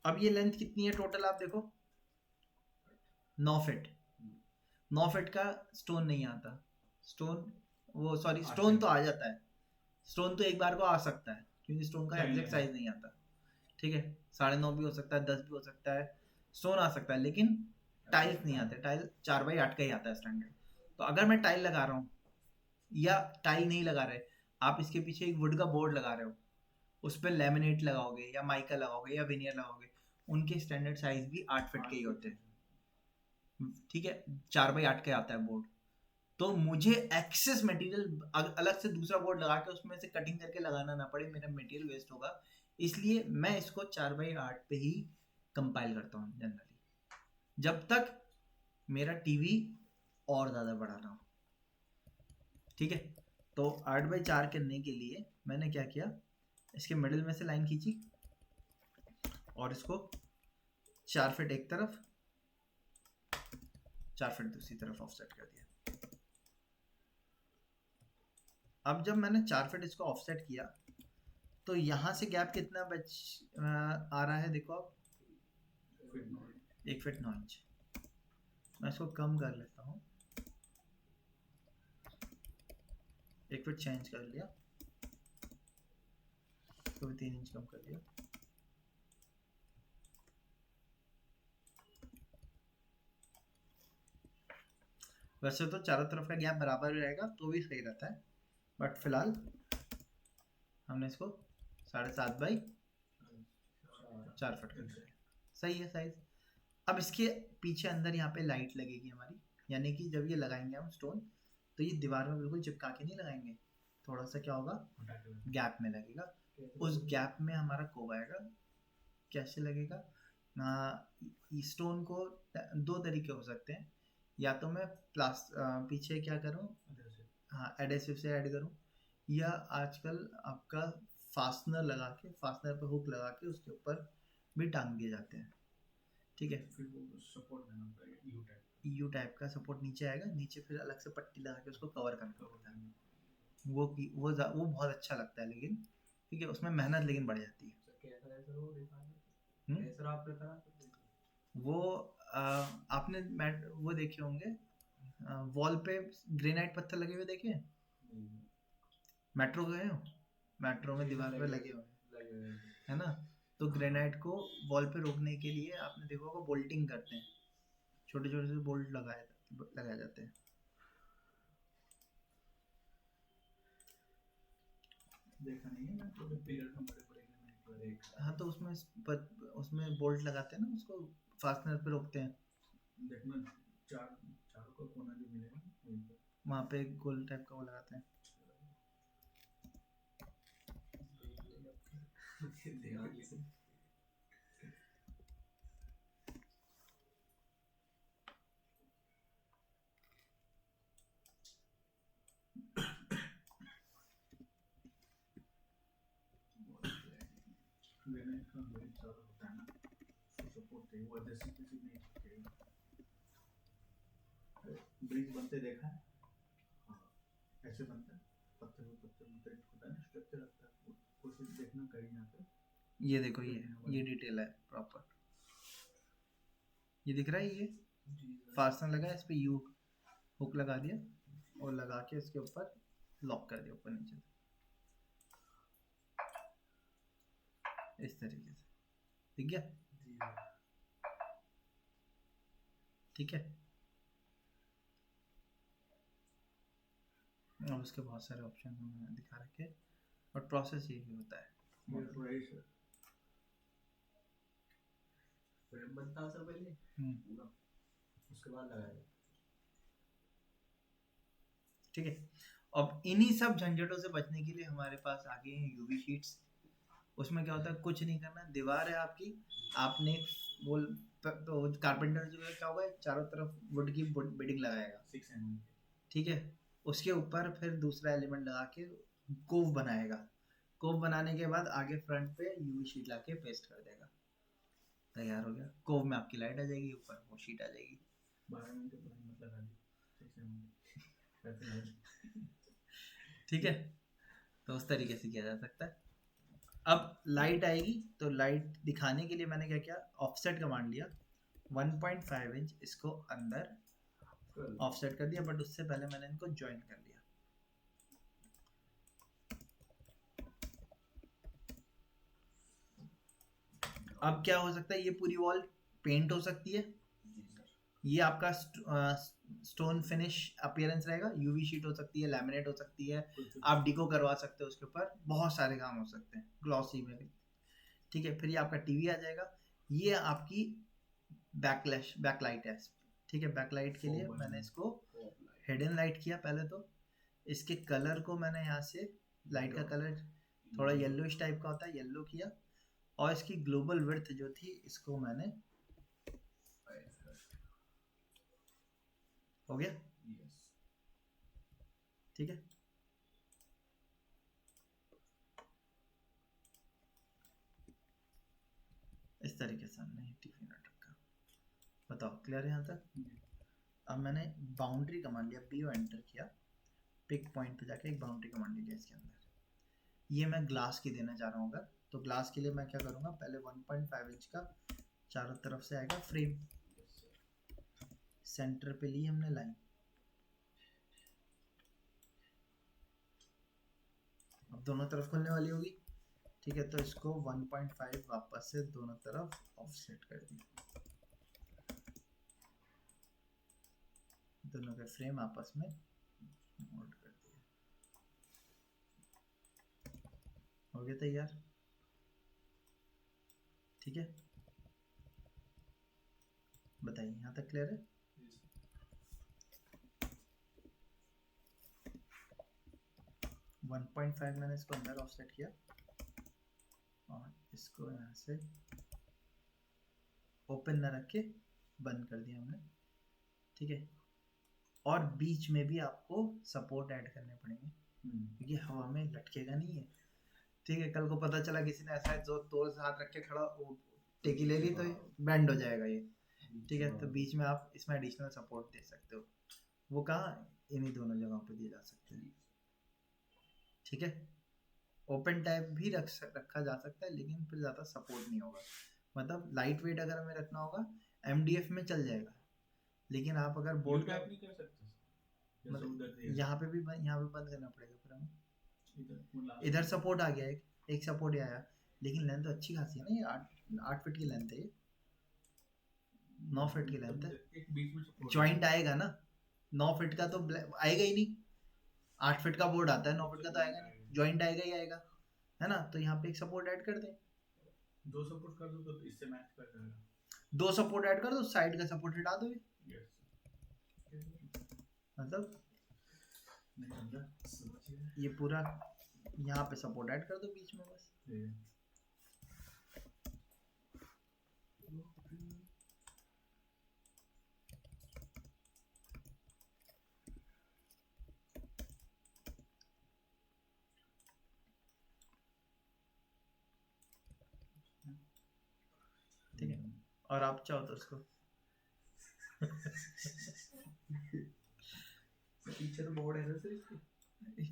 अब ये लेंथ कितनी है टोटल, आप देखो 9 फीट। 9 फीट का स्टोन नहीं आता, स्टोन तो आ जाता है, स्टोन तो एक बार को आ सकता है, क्योंकि स्टोन का एग्जैक्ट साइज नहीं आता। ठीक है, 9.5 भी हो सकता है, 10 भी हो सकता है, स्टोन आ सकता है, लेकिन टाइल्स नहीं आते। टाइल 4x8 का ही आता है स्टैंडर्ड। तो अगर मैं टाइल लगा रहा हूँ या टाइल नहीं लगा रहे, आप इसके पीछे एक वुड का बोर्ड लगा रहे हो, उस पर लेमिनेट लगाओगे या माइका लगाओगे या विनियर लगाओगे, उनके स्टैंडर्ड साइज भी 8 फीट के ही होते हैं। ठीक है, 4x8 का आता है बोर्ड, तो मुझे एक्सेस मटेरियल अलग से दूसरा बोर्ड लगा के उसमें से कटिंग करके लगाना ना पड़े, मेरा मटेरियल वेस्ट होगा, इसलिए मैं इसको 4x8 पे ही कंपाइल करता हूँ जनरली, जब तक मेरा टीवी और ज़्यादा बड़ा ना हो। ठीक है, तो 8x4 करने के लिए मैंने क्या किया, इसके मिडिल में से लाइन खींची और इसको 4 फीट एक तरफ, 4 फीट दूसरी तरफ ऑफसेट कर दिया। अब जब मैंने 4 फीट इसको ऑफसेट किया तो यहाँ से गैप कितना आ रहा है, देखो आप 1 फीट 9 इंच। मैं इसको कम कर लेता हूँ, 1 फीट 6 इंच कर लिया, तो 3 इंच कम कर दिया। वैसे तो चारों तरफ का गैप बराबर रहेगा तो भी सही रहता है, बट फिलहाल हमने इसको 7.5 बाई 4 फीट कर दिया, सही है साइज। अब इसके पीछे अंदर यहाँ पे लाइट लगेगी हमारी, यानी कि जब ये लगाएंगे हम स्टोन तो ये दीवार में बिल्कुल चिपका के नहीं लगाएंगे, थोड़ा सा क्या होगा गैप में लगेगा, उस गैप में हमारा कोब आएगा। कैसे लगेगा, स्टोन को 2 तरीके हो सकते हैं, या तो मैं पीछे क्या करूँ, हाँ एडेसिव से ऐड करूँ, या आजकल आपका फास्टनर पे हुक लगा के उसके ऊपर भी टांग दिए जाते हैं। ठीक है, फिर वो सपोर्ट देना पड़ेगा यू टाइप यू टाइप का सपोर्ट नीचे आएगा, नीचे फिर अलग से पट्टी लगा के उसको कवर करना का पड़ता है। वो बहुत अच्छा लगता है, लेकिन ठीक है उसमें मेहनत लेकिन बढ़ जाती है। कैसा है सर वो दिखाना हम्म? कैसा आपने करा वो आपने वो देखे होंगे वॉल पे ग्रेनाइट पत्थर लगे हुए देखे हैं? मेट्रो गए हो? मेट्रो में दीवार पे लगे हुए हैं, है ना? तो ग्रेनाइट को वॉल पे रोकने के लिए आपने देखा होगा बोल्टिंग करते हैं, छोटे छोटे से बोल्ट लगाए जाते हैं। देखा नहीं है मैं तो पिलर का बड़े बड़े एक हाँ तो उसमें बोल्ट लगाते हैं ना, उसको फास्टनर पे रोकते हैं। देखना चार चार को कोना जो मिलेगा वहीं पे वहाँ पे एक गोल टाइप का वो लगाते हैं। ध्यान से लेने का बड़ी चार होता है ना तो सपोर्ट है वो जैसे किसी नहीं चाहिए ब्रिज बनते देखा है हाँ ऐसे बनता है पत्थर मतलब एक होता है ना स्ट्रक्चर लगता है कोशिश देखना कहीं यहाँ पे ये देखो, ये डिटेल है प्रॉपर, ये दिख रहा है। ये फास्टनर लगा है, इस पे यू हुक लगा दिया और लगा के उसके ऊपर लॉक कर दिया ऊपर नीचे इस तरीके से। ठीक है, ठीक है। अब उसके बहुत सारे ऑप्शन हमें दिखा रखे और प्रोसेस यही होता है। फ्रेम बनता है सर पहले पूरा उसके बाद लगाया ठीक है। अब इन्हीं सब झंझटों से बचने के लिए हमारे पास आ गए हैं यूवी शीट्स। उसमें क्या होता है, कुछ नहीं करना, दीवार है आपकी, आपने वो कारपेंटर जो है क्या होगा, चारों तरफ वुड की बिल्डिंग लगाएगा 6 mm ठीक है। उसके ऊपर फिर दूसरा एलिमेंट लगा के कोव बनाएगा। कोव बनाने के बाद आगे फ्रंट पे यूवी शीट लाके पेस्ट कर देगा, तैयार हो गया। कोव में आपकी लाइट आ जाएगी, ऊपर वो शीट आ जाएगी। 12 मिनट के बाद मतलब लगा दी 6 mm ठीक है, तो उस तरीके से किया जा सकता है। अब लाइट आएगी तो लाइट दिखाने के लिए मैंने क्या किया, ऑफसेट कमांड लिया, 1.5 इंच इसको अंदर ऑफसेट कर दिया, बट उससे पहले मैंने इनको ज्वाइन कर लिया। अब क्या हो सकता है, ये पूरी वॉल पेंट हो सकती है, ये आपका स्टोन फिनिश अपीयरेंस रहेगा, यूवी शीट हो सकती है, लैमिनेट हो सकती है, आप डिको करवा सकते हो उसके ऊपर, बहुत सारे काम हो सकते हैं ग्लॉसी में भी। ठीक है, फिर ये आपका टीवी आ जाएगा, ये आपकी बैकलाइट है। ठीक है, बैकलाइट के लिए मैंने इसको हिडन लाइट किया पहले तो। इसके कलर को मैंने यहाँ से, लाइट का कलर थोड़ा येलोइश टाइप का होता है, येलो किया, और इसकी ग्लोबल विड्थ जो थी इसको मैंने, हो गया ठीक है। इस तरीके से हमने टीवी नेटवर्क का, बताओ क्लियर है यहाँ तक? अब मैंने बाउंड्री कमांड लिया, बी एंटर किया, पिक पॉइंट पे जाके एक बाउंड्री कमांड लिया इसके अंदर। ये मैं ग्लास की देना चाह रहा हूँ अगर, तो ग्लास के लिए मैं क्या करूँगा, पहले 1.5 इंच का चारों तरफ से आएगा फ्रेम, सेंटर पे ली हमने लाइन। अब दोनों तरफ खुलने वाली होगी, ठीक है, तो इसको 1.5 वापस से दोनों तरफ ऑफसेट कर दिया, दोनों के फ्रेम आपस में मोल्ड कर दिया, हो गया तैयार। ठीक है, बताइए यहाँ तक क्लियर है? वन पॉइंट फाइव मैंने इसको अंदर ऑफसेट किया और इसको यहाँ से ओपन ना रख के बंद कर दिया हमने। ठीक है, और बीच में भी आपको सपोर्ट ऐड करने पड़ेंगे, क्योंकि हवा में लटकेगा नहीं है। ठीक है, कल को पता चला किसी ने ऐसा जो तोल से हाथ रख के खड़ा वो टेकी ले ली तो बैंड हो जाएगा ये। ठीक है, तो बीच में आप इसमें एडिशनल सपोर्ट दे सकते हो। वो कहाँ, इन्हीं दोनों जगहों पे दिए जा सकते हैं। ठीक है, ओपन टाइप भी रखा जा सकता है, लेकिन फिर ज़्यादा सपोर्ट नहीं होगा। मतलब लाइट वेट अगर हमें रखना होगा MDF में चल जाएगा, लेकिन आप अगर बोर्ड टाइप नहीं कर सकते, मतलब यहाँ पे बंद करना पड़ेगा फिर हमें। इधर सपोर्ट आ गया, एक सपोर्ट आया, लेकिन लेंथ तो अच्छी खासी है ना, ये 8 फीट की लेंथ है, ये 9 फीट की लेंथ है। एक बीच में जॉइंट आएगा ना, 9 फीट का तो आएगा ही नहीं। 8 फीट का बोर्ड आता है, 9 फीट का तो आएगा नहीं, जॉइंट आएगा ही आएगा, है ना। तो यहाँ पे एक सपोर्ट ऐड कर दें, 2 सपोर्ट कर दो तो इससे मैच कर जाएगा। 2 सपोर्ट ऐड कर दो, साइड का सपोर्ट हटा दो, मतलब ये पूरा यहाँ पे सपोर्ट ऐड कर दो बीच में बस। ठीक है, और आप चाहो तो उसको पीछे तो बोर्ड है ना सर, इसके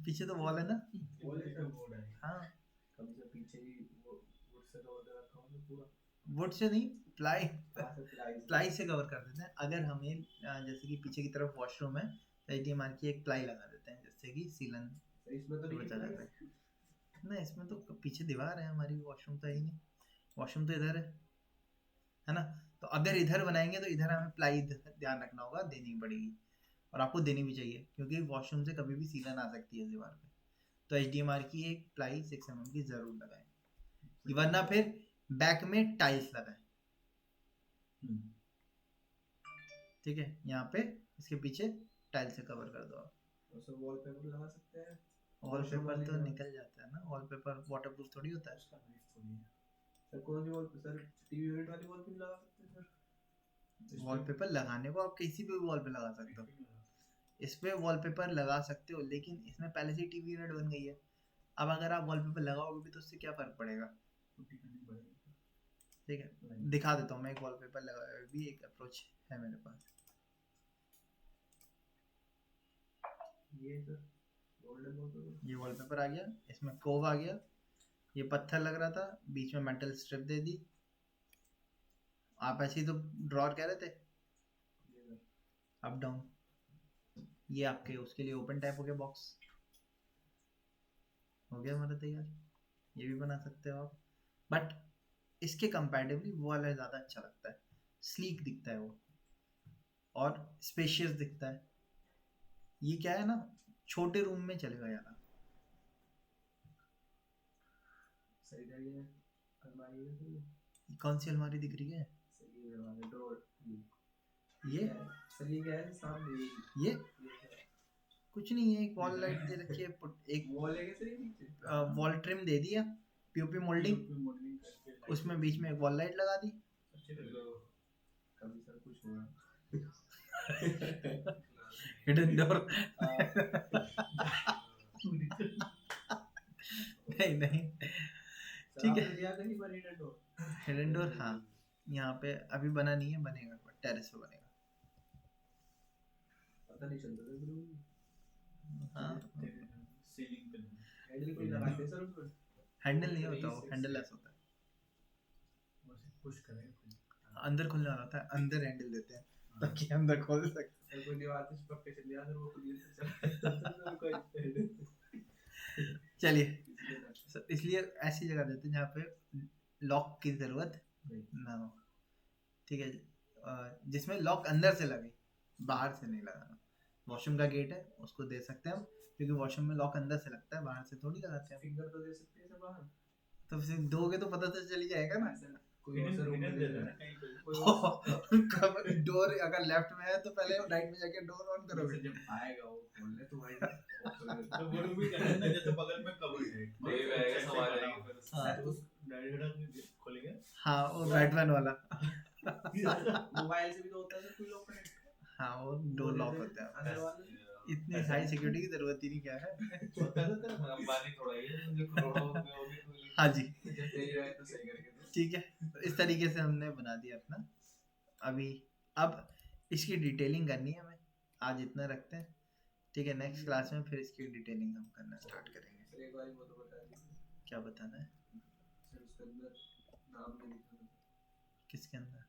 पीछे तो वॉल है ना, वॉल है बोर्ड है। हाँ, कभी से पीछे ही वो वुड से कवर कर रखा होगा पूरा। वुड से नहीं, प्लाई प्लाई से कवर कर देते हैं। अगर हमें जैसे कि पीछे की तरफ वॉशरूम है तो HDMI की एक प्लाई लगा देते हैं, जिससे कि सीलन इसमें तो बचा जाता है ना। इसमें तो पीछे दीवार है हमारी, वॉशरूम तो है ही नहीं, वॉशरूम तो इधर है ना। तो अगर इधर बनाएंगे तो इधर हमें प्लाई ध्यान रखना होगा, देनी पड़ेगी, और आपको देनी भी चाहिए, क्योंकि वॉशरूम से कभी भी सीलन आ सकती है दीवार पे। तो HDMI की एक प्लाई 6 mm की जरूर लगाएं, वरना फिर बैक में टाइल्स लगाएं। ठीक है, यहाँ पे इसके पीछे टाइल्स से कवर कर दो आप। तो वॉलपेपर लगा सकते हैं। वॉलपेपर तो निकल जाता है ना, वॉलपेपर वाटरप्रूफ थोड़ी होता है। उसका नाइस थोड़ी है सर। कौन सी वॉल सर, टीवी यूनिट वाली वॉल पे लगा सकते हैं सर? वॉलपेपर लगाने को आप किसी भी वॉल पे लगा सकते हो, इस पे वॉलपेपर लगा सकते हो, लेकिन इसमें पहले से ही टीवी यूनिट बन गई है। अब अगर आप वॉलपेपर लगाओगे भी तो उससे क्या फर्क पड़ेगा। ठीक है, दिखा देता हूँ मैं, एक वॉलपेपर लगाया भी, एक अप्रोच है मेरे पास। ये वॉलपेपर आ गया, इसमें कोव आ गया, ये पत्थर लग रहा था, बीच में मेटल स्ट्रिप दे दी। आप ऐसे ही तो ड्रॉर कह रहे थे, अप डाउन, ये आपके उसके लिए ओपन टाइप हो गया, बॉक्स हो गया हमारा तैयार। ये भी बना सकते हो आप, बट इसके कंपैरेटिवली वो वाला ज़्यादा अच्छा लगता है, स्लीक दिखता है वो, और स्पेशियस दिखता है। ये क्या है ना, छोटे रूम में चलेगा ज़्यादा। सही है, अलमारी है। कौन सी अलमारी दिख रही है? ये सर ये क्या है सामने? ये कुछ नहीं है, एक वॉल लाइट दे रखी है, एक वॉल है क्या सर? वॉल ट्रिम दे दिया, पीओपी मोल्डिंग, उसमें बीच में एक वॉल लाइट लगा दी। कभी सर कुछ हुआ हिडन डोर नहीं ठीक है, हिडन डोर हाँ, यहाँ पे अभी बना नहीं है, बनेगा, टेरेस पे बनेगा। पता नहीं चलता हाँ, सीलिंग पे हैंडल कोई लगाते सर उसमें? हैंडल नहीं होता, वो हैंडललेस होता है, पुश करें अंदर खुलने वाला होता है, अंदर हैंडल देते हैं ताकि अंदर खोल सके। कोई दीवार से चिपक के चल गया सर, वो खुद ही चलिए, इसलिए ऐसी जगह देते हैं जहाँ पे लॉक की जरूरत ना हो। ठीक है, जिसमें लॉक अंदर से लगे, बाहर से नहीं लगाना। वॉशरूम का गेट है, उसको दे सकते हैं हम, क्योंकि वॉशरूम में लॉक अंदर से लगता है, बाहर से थोड़ी लगाते हैं। फिंगर तो दे सकते हैं सर बाहर, तो फिर दोगे तो पता तो चल ही जाएगा ना। कोई और सर रूम में दे देना कहीं डोर अगर लेफ्ट में है तो पहले राइट में जाके डोर ऑन करोगे, जब आएगा वो खोलने तो भाई तो वो भी करना है, जैसे बगल में कबर्ड है, देव आएगा, सवाल आएगा, हाँ उस डायरेक्ट खोलेंगे। हाँ, वो बैटमैन वाला मोबाइल से भी तो होता है सर, कोई लॉक है। हाँ, वो डोर लॉक होता है। अंदर वाले इतनी हाई सिक्योरिटी की जरूरत ही नहीं क्या है। अंबानी थोड़ा ही है जो करोड़ों में होगी तो हाँ जी जब दे ही रहा है तो सही करके दो। ठीक है, तो इस तरीके से हमने बना दिया अपना। अभी अब इसकी डिटेलिंग करनी है हमें, आज इतना रखते हैं ठीक है। नेक्स्ट क्लास में फिर इसकी डिटेलिंग हम करना स्टार्ट करेंगे। सर एक बार वो तो बता दीजिए क्या बताना है? सर उसके अंदर नाम नहीं लिखा था। किसके अंदर?